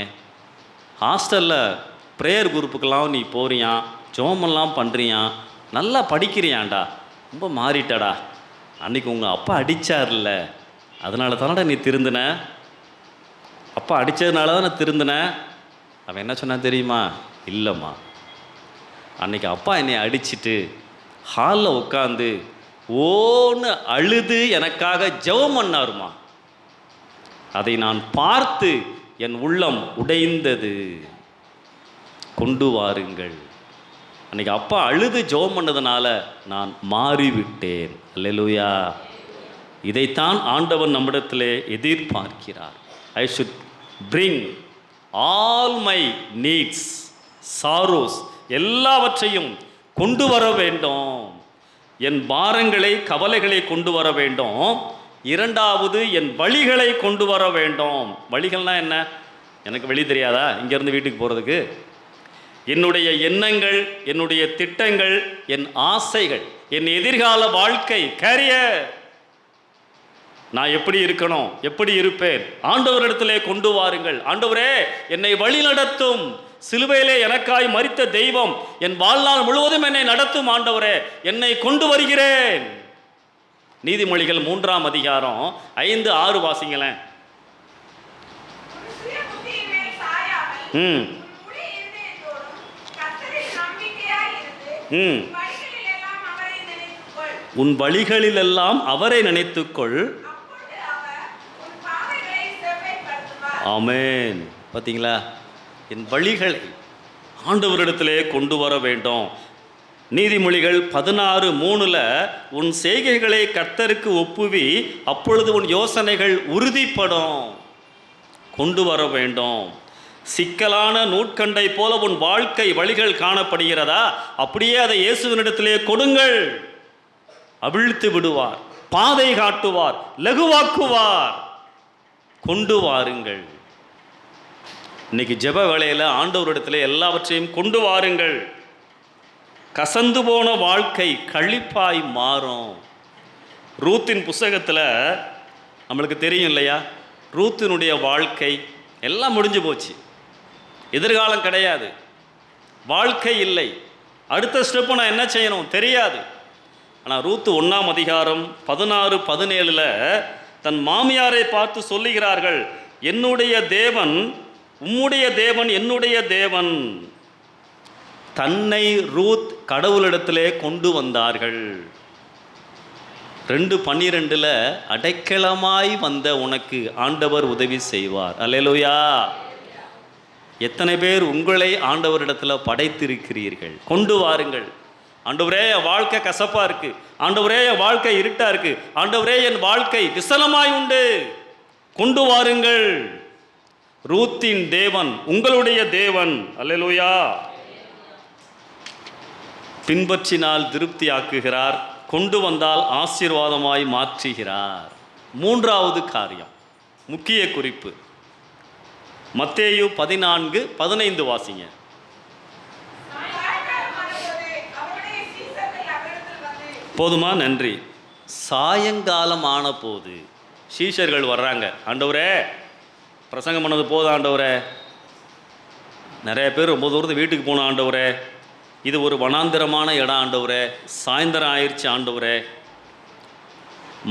ஹாஸ்டலில் ப்ரேயர் குரூப்புக்கெல்லாம் நீ போறியான், ஜோமெல்லாம் பண்ணுறியான், நல்லா படிக்கிறியான்டா, ரொம்ப மாறிட்டடா. அன்றைக்கி உங்கள் அப்பா அடித்தார்ல, அதனால தானடா நீ திருந்தின, அப்பா அடித்ததுனால தான் நான் திருந்தினேன். அவன் என்ன சொன்னான் தெரியுமா? இல்லைம்மா, அன்றைக்கி அப்பா என்னை அடிச்சுட்டு ஹாலில் உட்காந்து ஓன்னு அழுது எனக்காக ஜெபம் பண்ணாருமா. அதை நான் பார்த்து என் உள்ளம் உடைந்தது. கொண்டு வாருங்கள். அன்றைக்கி அப்பா அழுது ஜெபம் பண்ணதுனால நான் மாறிவிட்டேன். அல்லேலூயா. இதைத்தான் ஆண்டவன் நம்மிடத்திலே எதிர்பார்க்கிறார். I should bring all my needs, sorrows, எல்லாவற்றையும் கொண்டு வர வேண்டும். என் பாரங்களை, கவலைகளை கொண்டு வர வேண்டும். 2வது, என் வழிகளை கொண்டு வர வேண்டும். வழிகள்னா என்ன? எனக்கு வழி தெரியாதா இங்கேருந்து வீட்டுக்கு போகிறதுக்கு? என்னுடைய எண்ணங்கள், என்னுடைய திட்டங்கள், என் ஆசைகள், என் எதிர்கால வாழ்க்கை, கேரியர், நான் எப்படி இருக்கணும், எப்படி இருப்பேன், ஆண்டவரிடத்திலே கொண்டு வாருங்கள். ஆண்டவரே, என்னை வழி நடத்தும். சிலுவையிலே எனக்காய் மரித்த தெய்வம் என் வாழ்நாள் முழுவதும் என்னை நடத்தும். ஆண்டவரே, என்னை கொண்டு வருகிறேன். நீதிமொழிகள் 3ஆம் அதிகாரம் 5-6 வாசிங்களேன். உன் வழிகளிலெல்லாம் அவரை நினைத்துக்கொள். ஆமென். பார்த்தீங்களா? என் வழிகளை ஆண்டவரிடத்திலே கொண்டு வர வேண்டும். நீதிமொழிகள் 16:3 உன் செய்கைகளை கர்த்தருக்கு ஒப்புவி, அப்பொழுது உன் யோசனைகள் உறுதிப்படும். கொண்டு வர வேண்டும். சிக்கலான நூற்கண்டை போல உன் வாழ்க்கை வழிகள் காணப்படுகிறதா? அப்படியே அதை இயேசுவினிடத்திலே கொடுங்கள். அவிழ்த்து விடுவார், பாதை காட்டுவார், லகுவாக்குவார். கொண்டு வாருங்கள். இன்னைக்கு ஜெப வேளையில் ஆண்டவரிடத்தில் எல்லாவற்றையும் கொண்டு வாருங்கள். கசந்து போன வாழ்க்கை களிப்பாய் மாறும். ரூத்தின் புஸ்தகத்தில் நம்மளுக்கு தெரியும் இல்லையா? ரூத்தினுடைய வாழ்க்கை எல்லாம் முடிஞ்சு போச்சு. எதிர்காலம் கிடையாது, வாழ்க்கை இல்லை. அடுத்த ஸ்டெப்பு நான் என்ன செய்யணும் தெரியாது. ஆனால் ரூத்து 1ஆம் அதிகாரம் 16-17 தன் மாமியாரை பார்த்து சொல்லுகிறார்கள், என்னுடைய தேவன் உம்முடைய தேவன், என்னுடைய தேவன். தன்னை ரூத் கடவுளிடத்திலே கொண்டு வந்தார்கள். 2:12 அடைக்கலமாய் வந்த உனக்கு ஆண்டவர் உதவி செய்வார். அல்லேலூயா. எத்தனை பேர் உங்களை ஆண்டவரிடத்தில் படைத்திருக்கிறீர்கள்? கொண்டு வாருங்கள். ஆண்டவரே, என் வாழ்க்கை கசப்பாக இருக்குது. ஆண்டவரே, என் வாழ்க்கை இருட்டாக இருக்குது. ஆண்டவரே, என் வாழ்க்கை விசலமாய் உண்டு. கொண்டு வாருங்கள். ரூத்தின் தேவன் உங்களுடைய தேவன். அல்லேலூயா. பின்பற்றினால் திருப்தியாக்குகிறார், கொண்டு வந்தால் ஆசீர்வாதமாய் மாற்றுகிறார். 3வது காரியம், முக்கிய குறிப்பு, மத்தேயு 14:15 வாசிங்க. போதுமா? நன்றி. சாயங்காலம் ஆன போது சீஷர்கள் வர்றாங்க. ஆண்டவரே, பிரசங்கம் பண்ணது போதும் ஆண்டவரே, நிறைய பேர் ரொம்ப தூரத்து வீட்டுக்கு போன ஆண்டவரே, இது ஒரு வனாந்திரமான இடம் ஆண்டவரே, சாயந்தரம் ஆயிடுச்சு ஆண்டவரே.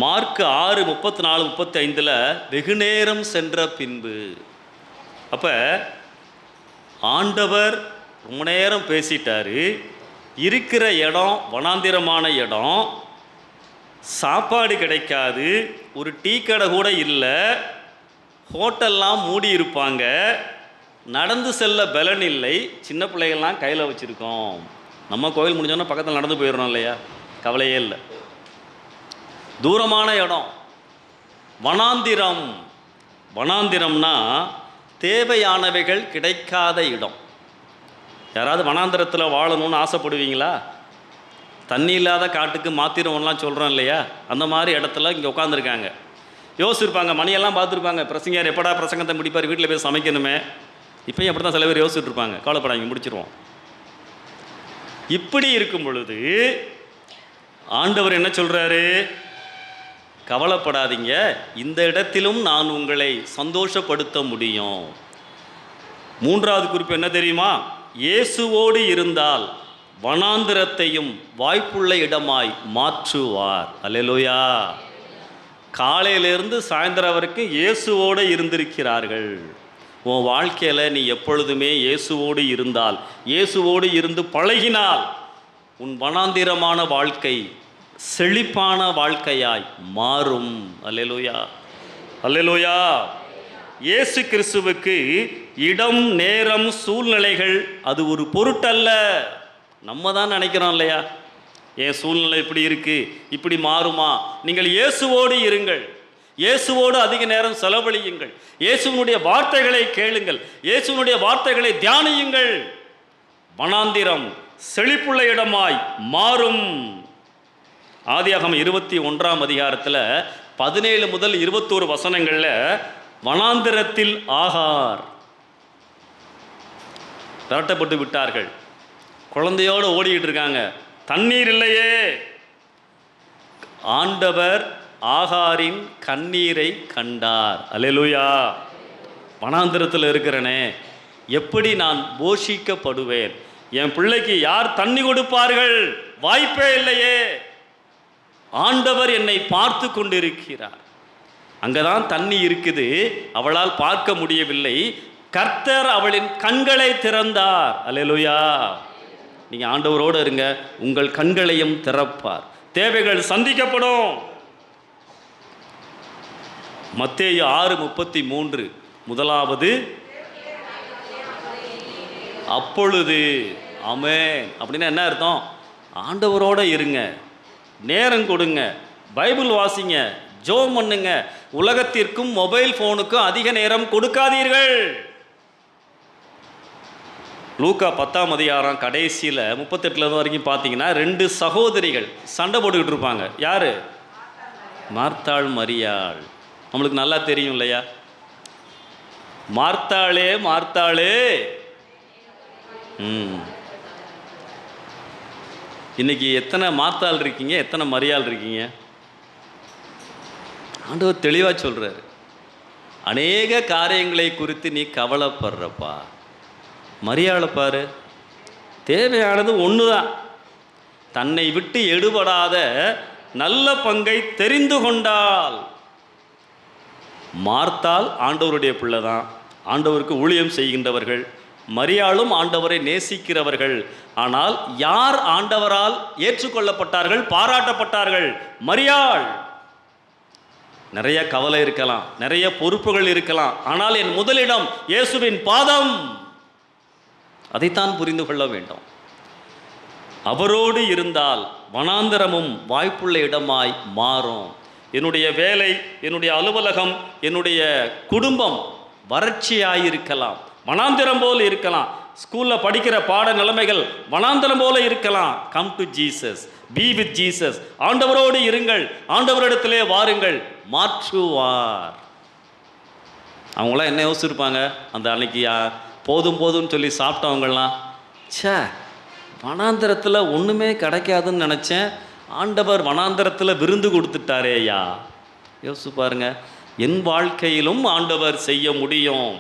மார்க் 6:34-35 வெகு நேரம் சென்ற பின்பு. அப்போ ஆண்டவர் ரொம்ப நேரம் பேசிட்டாரு. இருக்கிற இடம் வனாந்திரமான இடம், சாப்பாடு கிடைக்காது, ஒரு டீ கடை கூட இல்லை, ஹோட்டல்லாம் மூடி இருப்பாங்க, நடந்து செல்ல பலன் இல்லை, சின்ன பிள்ளைகள்லாம் கையில் வச்சுருக்கோம். நம்ம கோயில் முடிஞ்சோன்னா பக்கத்தில் நடந்து போயிடணும் இல்லையா? கவலையே இல்லை. தூரமான இடம், வனாந்திரம். வனாந்திரம்னா தேவையானவைகள் கிடைக்காத இடம். யாராவது வனாந்திரத்தில் வாழணும்னு ஆசைப்படுவீங்களா? தண்ணி இல்லாத காட்டுக்கு மாத்திரம்லாம் சொல்கிறோம் இல்லையா, அந்த மாதிரி இடத்துல இங்கே உட்காந்துருக்காங்க. யோசிச்சிருப்பாங்க, மணியெல்லாம் பார்த்துருப்பாங்க, பிரசங்கர் எப்படா பிரசங்கத்தை முடிப்பார், வீட்டில் போய் சமைக்கணுமே. இப்போயும் அப்படி தான் சில பேர் யோசிச்சுட்டு இருப்பாங்க, கவலைப்படாங்க முடிச்சிருவோம். இப்படி இருக்கும் பொழுது ஆண்டவர் என்ன சொல்கிறாரு, கவலைப்படாதீங்க, இந்த இடத்திலும் நான் உங்களை சந்தோஷப்படுத்த முடியும். மூன்றாவது குறிப்பு என்ன தெரியுமா, இயேசுவோடு இருந்தால் வனாந்திரத்தையும் வாய்ப்புள்ள இடமாய் மாற்றுவார். அல்லேலூயா. காலையிலேருந்து சாயந்தரம் வரைக்கும் இயேசுவோடு இருந்திருக்கிறார்கள். உன் வாழ்க்கையில் நீ எப்பொழுதுமே இயேசுவோடு இருந்தால், இயேசுவோடு இருந்து பழகினால், உன் வனாந்திரமான வாழ்க்கை செழிப்பான வாழ்க்கையாய் மாறும். அல்லேலூயா, அல்லேலூயா. இயேசு கிறிஸ்துவுக்கு இடம், நேரம், சூழ்நிலைகள் அது ஒரு பொருட்டல்ல. நம்ம தான் நினைக்கிறோம் இல்லையா, என் சூழ்நிலை இப்படி இருக்குது, இப்படி மாறுமா. நீங்கள் இயேசுவோடு இருங்கள், இயேசுவோடு அதிக நேரம் செலவழியுங்கள், இயேசுவினுடைய வார்த்தைகளை கேளுங்கள், இயேசுவினுடைய வார்த்தைகளை தியானியுங்கள். வனாந்திரம் செழிப்புள்ள இடமாய் மாறும். ஆதியாகமம் 21ஆம் அதிகாரத்தில் 17 முதல் 21 வசனங்களில் வனாந்திரத்தில் ஆகார் விரட்டப்பட்டு விட்டார்கள். குழந்தையோடு ஓடிக்கிட்டு இருக்காங்க, தண்ணீர் இல்லையே. ஆண்டவர் ஆகாரின் கண்ணீரை கண்டார். அல்லேலூயா. வனாந்திரத்தில் இருக்கிறனே, எப்படி நான் போஷிக்கப்படுவேன், என் பிள்ளைக்கு யார் தண்ணி கொடுப்பார்கள், வாய்ப்பே இல்லையே. ஆண்டவர் என்னை பார்த்து கொண்டிருக்கிறார். அங்கதான் தண்ணி இருக்குது, அவளால் பார்க்க முடியவில்லை. கர்த்தர் அவளின் கண்களை திறந்தார். அல்லேலூயா. நீங்க ஆண்டவரோடு இருங்க, உங்கள் கண்களையும் திறப்பார், தேவைகள் சந்திக்கப்படும். மத்தேயு 6:33 முதலாவது அப்பொழுது. ஆமென். அப்படின்னா என்ன அர்த்தம், ஆண்டவரோடு இருங்க, நேரம் கொடுங்க, பைபிள் வாசிங்க, ஜெபம் பண்ணுங்க. உலகத்திற்கும் மொபைல் ஃபோனுக்கும் அதிக நேரம் கொடுக்காதீர்கள். லூக்கா 10ஆம் அதிகாரம் கடைசியில் 38 வரைக்கும் பார்த்தீங்கன்னா 2 சகோதரிகள் சண்டை போட்டுக்கிட்டு இருப்பாங்க. யார்? மார்த்தாள், மரியாள். நம்மளுக்கு நல்லா தெரியும் இல்லையா, மார்த்தாளே மார்த்தாளே. இன்னைக்கு எத்தனை மார்த்தாள் இருக்கீங்க, எத்தனை மரியாள் இருக்கீங்க? ஆண்டவர் தெளிவாக சொல்கிறார், அநேக காரியங்களை குறித்து நீ கவலைப்படுறப்பா, மரியாதை பாரு, தேவையானது ஒன்று தான். தன்னை விட்டு எடுபடாத நல்ல பங்கை தெரிந்து கொண்டால். மார்த்தாள் ஆண்டவருடைய பிள்ளை தான், ஆண்டவருக்கு ஊழியம் செய்கின்றவர்கள். மரியாளும் ஆண்டவரை நேசிக்கிறவர்கள். ஆனால் யார் ஆண்டவரால் ஏற்றுக்கொள்ளப்பட்டார்கள், பாராட்டப்பட்டார்கள்? மரியாள். நிறைய கவலை இருக்கலாம், நிறைய பொறுப்புகள் இருக்கலாம், ஆனால் என் முதலிடம் இயேசுவின் பாதம். அதைத்தான் புரிந்து கொள்ள வேண்டும். அவரோடு இருந்தால் வனாந்தரமும் வாய்ப்புள்ள இடமாய் மாறும். என்னுடைய வேலை, என்னுடைய அலுவலகம், என்னுடைய குடும்பம் வறட்சியாயிருக்கலாம், வனாந்திரம் போல் இருக்கலாம். ஸ்கூலில் படிக்கிற பாட நிலைமைகள் வனாந்திரம் போல இருக்கலாம். Come to Jesus, be with Jesus. ஆண்டவரோடு இருங்கள், ஆண்டவரிடத்திலே வாருங்கள், மாற்றுவார். அவங்களாம் என்ன யோசிச்சிருப்பாங்க, அந்த அன்னைக்கு போதும் போதும்னு சொல்லி சாப்பிட்டவங்களாம், சே வனாந்திரத்தில் ஒன்றுமே கிடைக்காதுன்னு நினச்சேன், ஆண்டவர் வனாந்திரத்தில் விருந்து கொடுத்துட்டாரே ஐயா. யோசிச்சு பாருங்க, என் வாழ்க்கையிலும் ஆண்டவர் செய்ய முடியும்.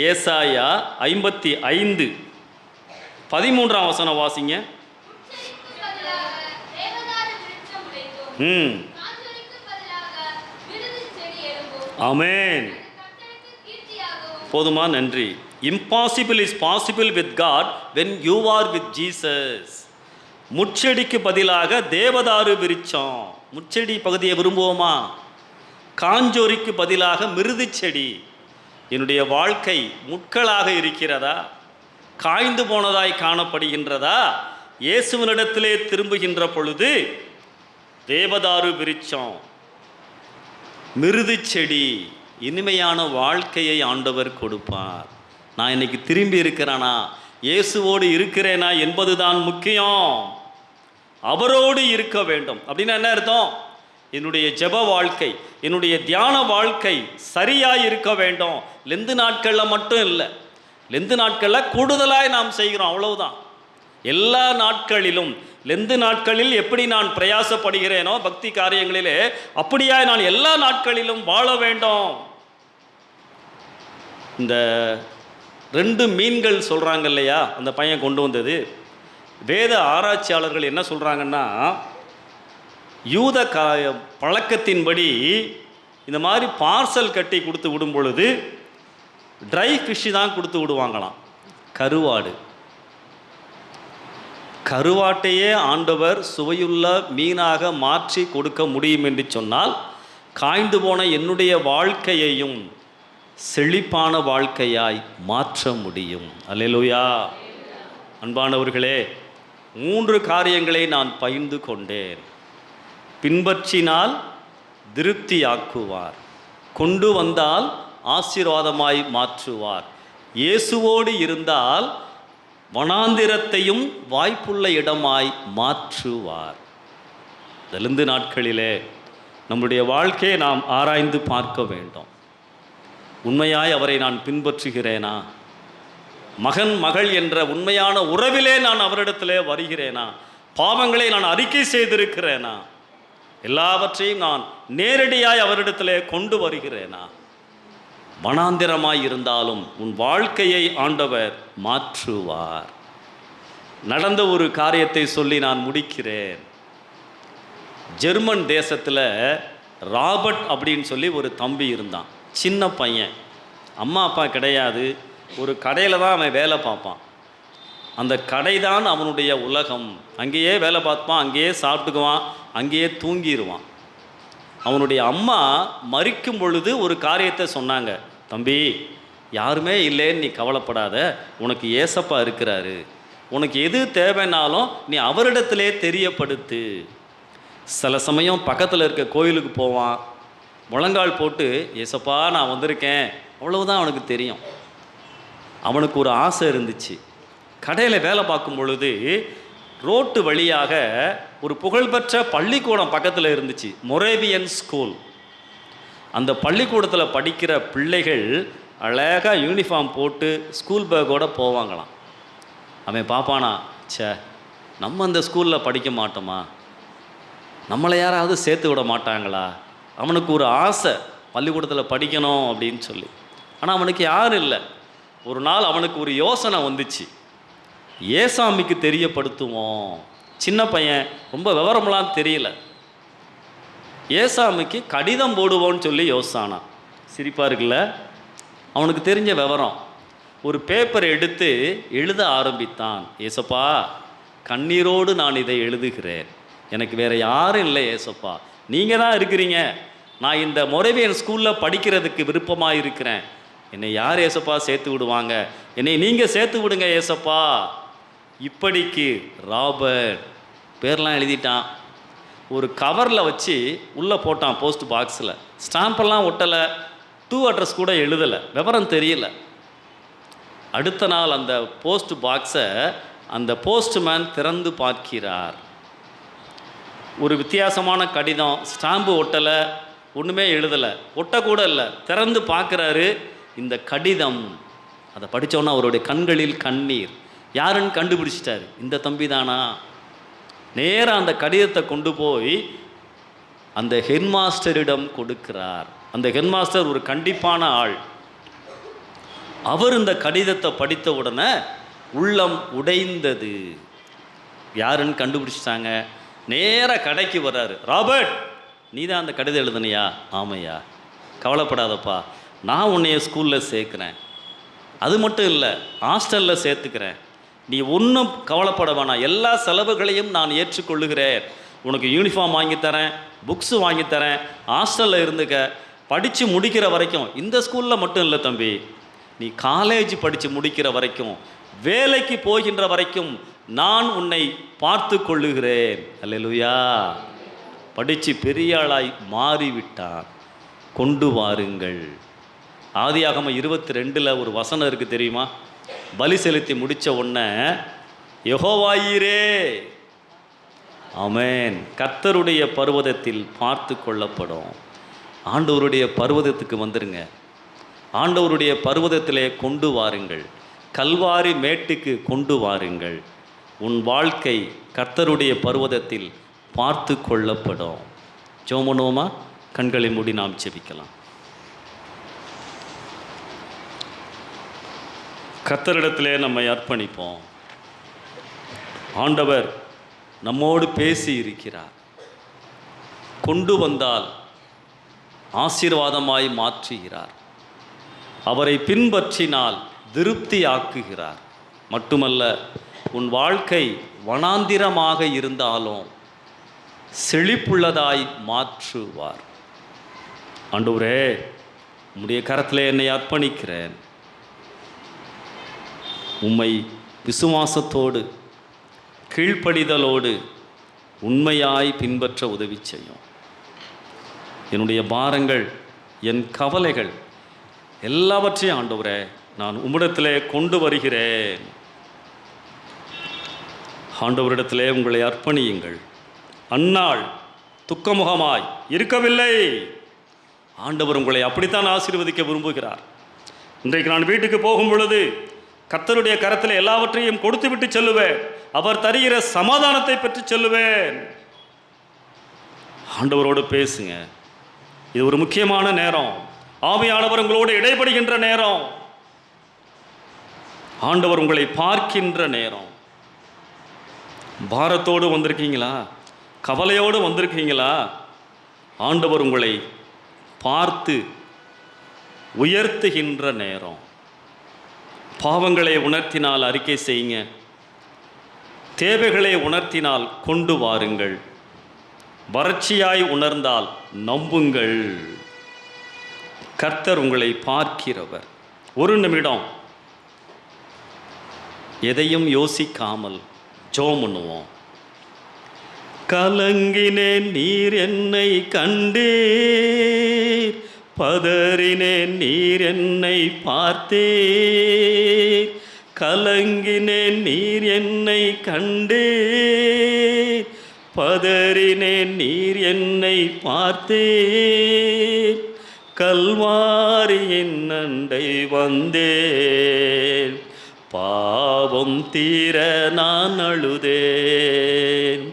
ஏசாயா 55:13 வசனம் வாசிங்க. ஆமென். போதுமா? நன்றி. Impossible is possible with God when you are with Jesus. முச்செடிக்கு பதிலாக தேவதாரு விருட்சம். முச்செடி பகுதியை விரும்புவோமா? காஞ்சோரிக்கு பதிலாக மிருது செடி. என்னுடைய வாழ்க்கை முட்களாக இருக்கிறதா, காய்ந்து போனதாய் காணப்படுகின்றதா? இயேசுவினிடத்திலே திரும்புகின்ற பொழுது தேவதாரு விருட்சம், மிருது செடி, இனிமையான வாழ்க்கையை ஆண்டவர் கொடுப்பார். நான் இன்னைக்கு திரும்பி இருக்கிறேனா, இயேசுவோடு இருக்கிறேனா என்பதுதான் முக்கியம். அவரோடு இருக்க வேண்டும். அப்படின்னா என்ன அர்த்தம்? என்னுடைய ஜெப வாழ்க்கை, என்னுடைய தியான வாழ்க்கை சரியாக இருக்க வேண்டும். லெந்து நாட்களில் மட்டும் இல்லை, லெந்து நாட்களில் கூடுதலாக நாம் செய்கிறோம், அவ்வளவுதான். எல்லா நாட்களிலும், லெந்து நாட்களில் எப்படி நான் பிரயாசப்படுகிறேனோ பக்தி காரியங்களிலே, அப்படியா நான் எல்லா நாட்களிலும் வாழ வேண்டும். இந்த 2 மீன்கள் சொல்கிறாங்க இல்லையா, அந்த பையன் கொண்டு வந்தது. வேத ஆராய்ச்சியாளர்கள் என்ன சொல்கிறாங்கன்னா, யூத பழக்கத்தின்படி இந்த மாதிரி பார்சல் கட்டி கொடுத்து விடும் பொழுது ட்ரை ஃபிஷ்ஷு தான் கொடுத்து விடுவாங்களாம். கருவாடு, கருவாட்டையே ஆண்டவர் சுவையுள்ள மீனாக மாற்றி கொடுக்க முடியும் என்று சொன்னால், காய்ந்து போன என்னுடைய வாழ்க்கையையும் செழிப்பான வாழ்க்கையாய் மாற்ற முடியும். அல்லேலூயா. அன்பானவர்களே, 3 காரியங்களை நான் பகிர்ந்து கொண்டேன். பின்பற்றினால் திருப்தியாக்குவார், கொண்டு வந்தால் ஆசீர்வாதமாய் மாற்றுவார், இயேசுவோடு இருந்தால் வனாந்திரத்தையும் வாய்ப்புள்ள இடமாய் மாற்றுவார். தெலுந்து நாட்களிலே நம்முடைய வாழ்க்கையை நாம் ஆராய்ந்து பார்க்க வேண்டும். உண்மையாய் அவரை நான் பின்பற்றுகிறேனா? மகன் மகள் என்ற உண்மையான உறவிலே நான் அவரிடத்திலே வருகிறேனா? பாவங்களை நான் அறிக்கை செய்திருக்கிறேனா? எல்லாவற்றையும் நான் நேரடியாய் அவரிடத்திலே கொண்டு வருகிறேனா? வனாந்திரமாய் இருந்தாலும் உன் வாழ்க்கையை ஆண்டவர் மாற்றுவார். நடந்த ஒரு காரியத்தை சொல்லி நான் முடிக்கிறேன். ஜெர்மன் தேசத்தில் ராபர்ட் அப்படின்னு சொல்லி ஒரு தம்பி இருந்தான். சின்ன பையன், அம்மா அப்பா கிடையாது. ஒரு கடையில் தான் அவன் வேலை பார்ப்பான். அந்த கடை தான் அவனுடைய உலகம். அங்கேயே வேலை பார்ப்பான், அங்கேயே சாப்பிட்டுக்குவான், அங்கேயே தூங்கிடுவான். அவனுடைய அம்மா மரிக்கும் பொழுது ஒரு காரியத்தை சொன்னாங்க. தம்பி, யாருமே இல்லைன்னு நீ கவலைப்படாத, உனக்கு ஏசப்பா இருக்கிறாரு, உனக்கு எது தேவைன்னாலும் நீ அவரிடத்திலே தெரியப்படுத்து. சில சமயம் பக்கத்தில் இருக்க கோயிலுக்கு போவான், முழங்கால் போட்டு ஏசப்பா நான் வந்திருக்கேன், அவ்வளவுதான் அவனுக்கு தெரியும். அவனுக்கு ஒரு ஆசை இருந்துச்சு. கடையில் வேலை பார்க்கும் பொழுது ரோட்டு வழியாக ஒரு புகழ்பெற்ற பள்ளிக்கூடம் பக்கத்தில் இருந்துச்சு, மொரேவியன் ஸ்கூல். அந்த பள்ளிக்கூடத்தில் படிக்கிற பிள்ளைகள் அழகாக யூனிஃபார்ம் போட்டு ஸ்கூல் பேக்கோடு போவாங்களாம். அவன் பாப்பானா, சே நம்ம அந்த ஸ்கூலில் படிக்க மாட்டோமா, நம்மளை யாராவது சேர்த்து விட மாட்டாங்களா? அவனுக்கு ஒரு ஆசை பள்ளிக்கூடத்தில் படிக்கணும் அப்படின்னு சொல்லி. ஆனால் அவனுக்கு யாரும் இல்லை. ஒரு நாள் அவனுக்கு ஒரு யோசனை வந்துச்சு, ஏசாமிக்கு தெரியப்படுத்துவோம். சின்ன பையன், ரொம்ப விவரமெல்லாம் தெரியல. ஏசாமிக்கு கடிதம் போடுவோன்னு சொல்லி யோசிச்சானான். சிரிப்பாக இருக்குல்ல? அவனுக்கு தெரிஞ்ச விவரம். ஒரு பேப்பரை எடுத்து எழுத ஆரம்பித்தான். ஏசப்பா, கண்ணீரோடு நான் இதை எழுதுகிறேன், எனக்கு வேறு யாரும் இல்லை ஏசப்பா, நீங்கள் தான் இருக்கிறீங்க, நான் இந்த மொரேவியன் ஸ்கூலில் படிக்கிறதுக்கு விருப்பமாக இருக்கிறேன், என்னை யார் ஏசப்பா சேர்த்து விடுவாங்க, என்னை நீங்கள் சேர்த்து விடுங்க ஏசப்பா. இப்படிக்கு ராபர்ட் பேர்லாம் எழுதிட்டான். ஒரு கவரில் வச்சு உள்ளே போட்டான், போஸ்ட் பாக்ஸில். ஸ்டாம்பெல்லாம் ஒட்டலை, டூ அட்ரஸ் கூட எழுதலை, விவரம் தெரியல. அடுத்த நாள் அந்த போஸ்ட் பாக்ஸை அந்த போஸ்ட்மேன் திறந்து பார்க்கிறார். ஒரு வித்தியாசமான கடிதம், ஸ்டாம்பு ஒட்டலை, ஒன்றுமே எழுதலை, ஒட்டக்கூட இல்லை. திறந்து பார்க்குறாரு, இந்த கடிதம். அதை படித்தோன்னா அவருடைய கண்களில் கண்ணீர். யாருன்னு கண்டுபிடிச்சிட்டாரு, இந்த தம்பி தானா. நேராக அந்த கடிதத்தை கொண்டு போய் அந்த ஹெட்மாஸ்டரிடம் கொடுக்கிறார். அந்த ஹெட்மாஸ்டர் ஒரு கண்டிப்பான ஆள். அவர் இந்த கடிதத்தை படித்த உடனே உள்ளம் உடைந்தது. யாருன்னு கண்டுபிடிச்சிட்டாங்க. நேராக கடைக்கு வர்றாரு. ராபர்ட், நீ தான் அந்த கடிதம் எழுதுனியா? ஆமையா, கவலைப்படாதப்பா, நான் உன்னைய ஸ்கூலில் சேர்க்குறேன், அது மட்டும் இல்லை ஹாஸ்டலில் சேர்த்துக்கிறேன், நீ ஒன்றும் கவலைப்பட வேணாம், எல்லா செலவுகளையும் நான் ஏற்றுக்கொள்ளுகிறேன், உனக்கு யூனிஃபார்ம் வாங்கித்தரேன், புக்ஸு வாங்கித்தரேன், ஹாஸ்டலில் இருந்துக்க, படித்து முடிக்கிற வரைக்கும். இந்த ஸ்கூலில் மட்டும் இல்லை தம்பி, நீ காலேஜ் படித்து முடிக்கிற வரைக்கும், வேலைக்கு போகின்ற வரைக்கும் நான் உன்னை பார்த்து கொள்ளுகிறேன். அல்லேலூயா. படித்து பெரிய ஆளாய் மாறிவிட்டான். கொண்டு வாருங்கள். ஆதியாகமம் 22 ஒரு வசனம் இருக்குது தெரியுமா? பலி செலுத்தி முடித்த உடனே யெகோவாயீரே, ஆமென். கர்த்தருடைய பர்வதத்தில் பார்த்து கொள்ளப்படும். ஆண்டவருடைய பர்வதத்துக்கு வந்துருங்க. ஆண்டவருடைய பர்வதத்திலே கொண்டு வாருங்கள். கல்வாரி மேட்டுக்கு கொண்டு வாருங்கள். உன் வாழ்க்கை கர்த்தருடைய பர்வதத்தில் பார்த்து கொள்ளப்படும். ஜெபமோமா, கண்களை மூடி நாம் ஜெபிக்கலாம். கர்த்தரிடத்திலே நம்மை அர்ப்பணிப்போம். ஆண்டவர் நம்மோடு பேசி இருக்கிறார். கொண்டு வந்தால் ஆசீர்வாதமாய் மாற்றுகிறார். அவரை பின்பற்றினால் திருப்தி ஆக்குகிறார். மட்டுமல்ல, உன் வாழ்க்கை வனாந்திரமாக இருந்தாலும் செழிப்புள்ளதாய் மாற்றுவார். ஆண்டவரே, உம்முடைய கரத்திலே என்னை அர்ப்பணிக்கிறேன். உம்மை விசுவாசத்தோடு கீழ்ப்படிதலோடு உண்மையாய் பின்பற்ற உதவி செய்யும். என்னுடைய பாரங்கள், என் கவலைகள் எல்லாவற்றையும் ஆண்டவரே நான் உம்மிடத்திலே கொண்டு வருகிறேன். ஆண்டவரிடத்திலே உங்களை அர்ப்பணியுங்கள். அந்நாள் துக்கமுகமாய் இருக்கவில்லை. ஆண்டவர் உங்களை அப்படித்தான் ஆசீர்வதிக்க விரும்புகிறார். இன்றைக்கு நான் வீட்டுக்கு போகும் பொழுது கர்த்தருடைய கரத்தில் எல்லாவற்றையும் கொடுத்து விட்டு செல்லுவேன். அவர் தருகிற சமாதானத்தை பெற்று செல்லுவேன். ஆண்டவரோடு பேசுங்க. இது ஒரு முக்கியமான நேரம். ஆவியானவர் உங்களோடு இடைபடுகின்ற நேரம். ஆண்டவர் உங்களை பார்க்கின்ற நேரம். பாரத்தோடு வந்திருக்கீங்களா? கவலையோடு வந்திருக்கீங்களா? ஆண்டவர் உங்களை பார்த்து உயர்த்துகின்ற நேரம். பாவங்களை உணர்த்தினால் அறிக்கை செய்யுங்க. தேவைகளை உணர்த்தினால் கொண்டு வாருங்கள். வறட்சியாய் உணர்ந்தால் நம்புங்கள். கர்த்தர் உங்களை பார்க்கிறவர். ஒரு நிமிடம் எதையும் யோசிக்காமல் ஜெபம் பண்ணுவோம். கலங்கினேன், நீர் என்னை கண்டீர். பதறினேன், நீர் என்னை பார்த்தீர். கலங்கினேன், நீர் என்னை கண்டீர். பதறினேன், நீர் என்னை பார்த்தீர். கல்வாரியின் அண்டை வந்தேன். பாவம் தீர நான் அழுதேன்.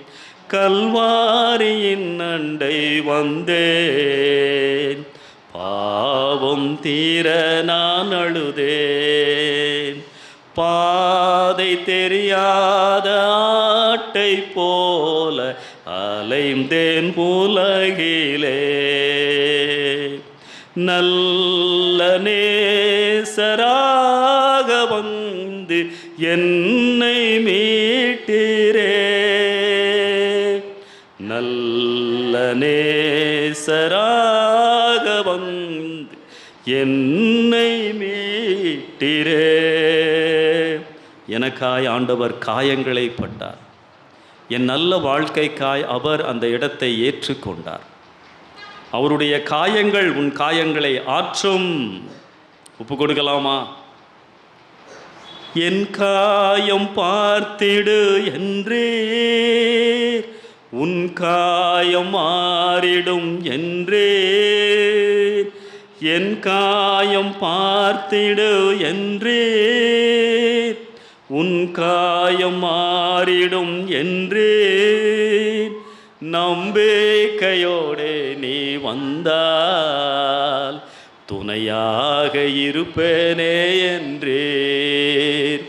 கல்வாரியின் அண்டை வந்தேன். பாவம் தீர நான் அழுதேன். பாதை தெரியாத ஆட்டை போல அலைந்தேன் உலகிலே. நல்ல நேசராக வந்து என்னை மீட்டிரே. நல்ல நேசராக வந்து என்னை மீட்டிரே. எனக்காய் ஆண்டவர் காயங்களை பட்டார். என் நல்ல வாழ்க்கைக்காய் அவர் அந்த இடத்தை ஏற்றுக்கொண்டார். அவருடைய காயங்கள் உன் காயங்களை ஆற்றும். ஒப்பு கொடுக்கலாமா? என் காயம் பார்த்திடு என்றே, உன் காயம் மாறிடும் என்றே. என் காயம் பார்த்திடு என்றே, உன் காயம் மாறிடும் என்றே. நம்பிக்கையோடே நீ வந்தால் துணையாக இருப்பேனே என்றீர்.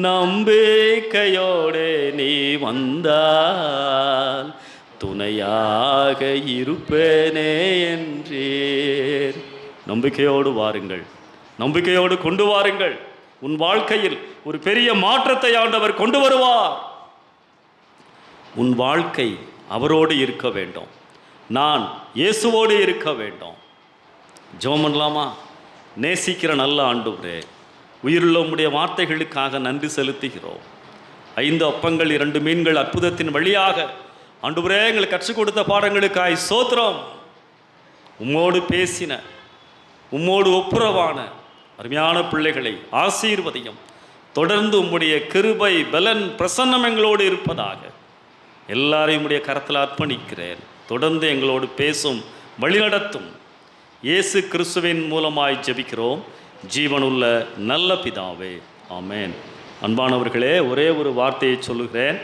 நம்பிக்கையோடே நீ வந்தால் துணையாக இருப்பேனே என்றீர். நம்பிக்கையோடு வாருங்கள். நம்பிக்கையோடு கொண்டு வாருங்கள். உன் வாழ்க்கையில் ஒரு பெரிய மாற்றத்தை ஆண்டவர் கொண்டு வருவார். உன் வாழ்க்கை அவரோடு இருக்க வேண்டும். நான் இயேசுவோடு இருக்க வேண்டும். ஜெபம் பண்ணலாமா? நேசிக்கிற நல்ல ஆண்டவரே, உயிருள்ள உம்முடைய வார்த்தைகளுக்காக நன்றி செலுத்துகிறோம். 5 அப்பங்கள் 2 மீன்கள் அற்புதத்தின் வழியாக ஆண்டவரே எங்களுக்கு கற்றுக் கொடுத்த பாடங்களுக்காய் ஸ்தோத்திரம். உம்மோடு பேசின, உம்மோடு ஒப்புரவான அருமையான பிள்ளைகளை ஆசீர்வதியும். தொடர்ந்து உம்முடைய கிருபை பலன் பிரசன்னம் எங்களோடு இருப்பதாக. எல்லாரையும் உடைய கரத்தில் அர்ப்பணிக்கிறேன். தொடர்ந்து எங்களோடு பேசும், வழிநடத்தும். இயேசு கிறிஸ்துவின் மூலமாய் ஜெபிக்கிறோம் ஜீவனுள்ள நல்ல பிதாவே, ஆமென். அன்பானவர்களே, ஒரே ஒரு வார்த்தையை சொல்லுகிறேன்.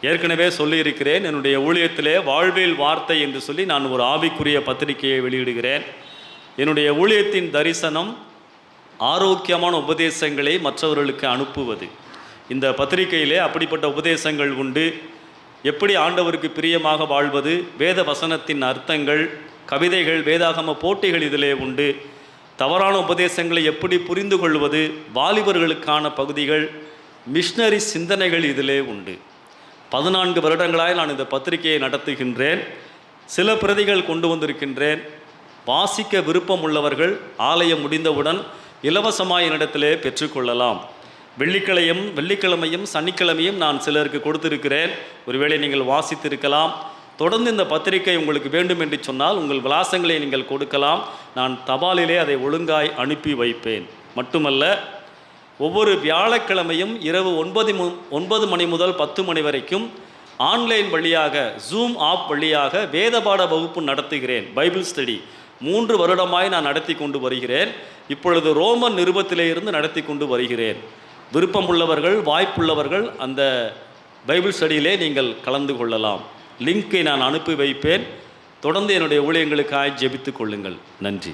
ஏற்கனவே சொல்லியிருக்கிறேன், என்னுடைய ஊழியத்திலே வாழ்வில் வார்த்தை என்று சொல்லி நான் ஒரு ஆவிக்குரிய பத்திரிகையை வெளியிடுகிறேன். என்னுடைய ஊழியத்தின் தரிசனம் ஆரோக்கியமான உபதேசங்களை மற்றவர்களுக்கு அனுப்புவது. இந்த பத்திரிகையிலே அப்படிப்பட்ட உபதேசங்கள் உண்டு. எப்படி ஆண்டவருக்கு பிரியமாக வாழ்வது, வேத வசனத்தின் அர்த்தங்கள், கவிதைகள், வேதாகம போட்டிகள் இதிலே உண்டு. தவறான உபதேசங்களை எப்படி புரிந்து கொள்வது, வாலிபர்களுக்கான பகுதிகள், மிஷனரி சிந்தனைகள் இதிலே உண்டு. 14 வருடங்களாய் நான் இந்த பத்திரிகையை நடத்துகின்றேன். சில பிரதிகள் கொண்டு வந்திருக்கின்றேன். வாசிக்க விருப்பம் உள்ளவர்கள் ஆலயம் முடிந்தவுடன் இலவசமாய் என்னிடத்திலே பெற்றுக்கொள்ளலாம். வெள்ளிக்கிழமையும் சனிக்கிழமையும் நான் சிலருக்கு கொடுத்திருக்கிறேன். ஒருவேளை நீங்கள் வாசித்திருக்கலாம். தொடர்ந்து இந்த பத்திரிகை உங்களுக்கு வேண்டும் என்று சொன்னால் உங்கள் விலாசங்களை நீங்கள் கொடுக்கலாம். நான் தபாலிலே அதை ஒழுங்காய் அனுப்பி வைப்பேன். மட்டுமல்ல, ஒவ்வொரு வியாழக்கிழமையும் இரவு 9 மணி முதல் 10 மணி வரைக்கும் ஆன்லைன் வழியாக, ஜூம் ஆப் வழியாக வேதபாட வகுப்பு நடத்துகிறேன். பைபிள் ஸ்டடி 3 வருடமாய் நான் நடத்தி கொண்டு வருகிறேன். இப்பொழுது ரோமன் நிருபத்திலே இருந்து நடத்தி கொண்டு வருகிறேன். விருப்பமுள்ளவர்கள், வாய்ப்புள்ளவர்கள் அந்த பைபிள் ஸ்டடியிலே நீங்கள் கலந்து கொள்ளலாம். லிங்கை நான் அனுப்பி வைப்பேன். தொடர்ந்து என்னுடைய ஊழியங்களுக்காக ஜெபித்துக் கொள்ளுங்கள். நன்றி.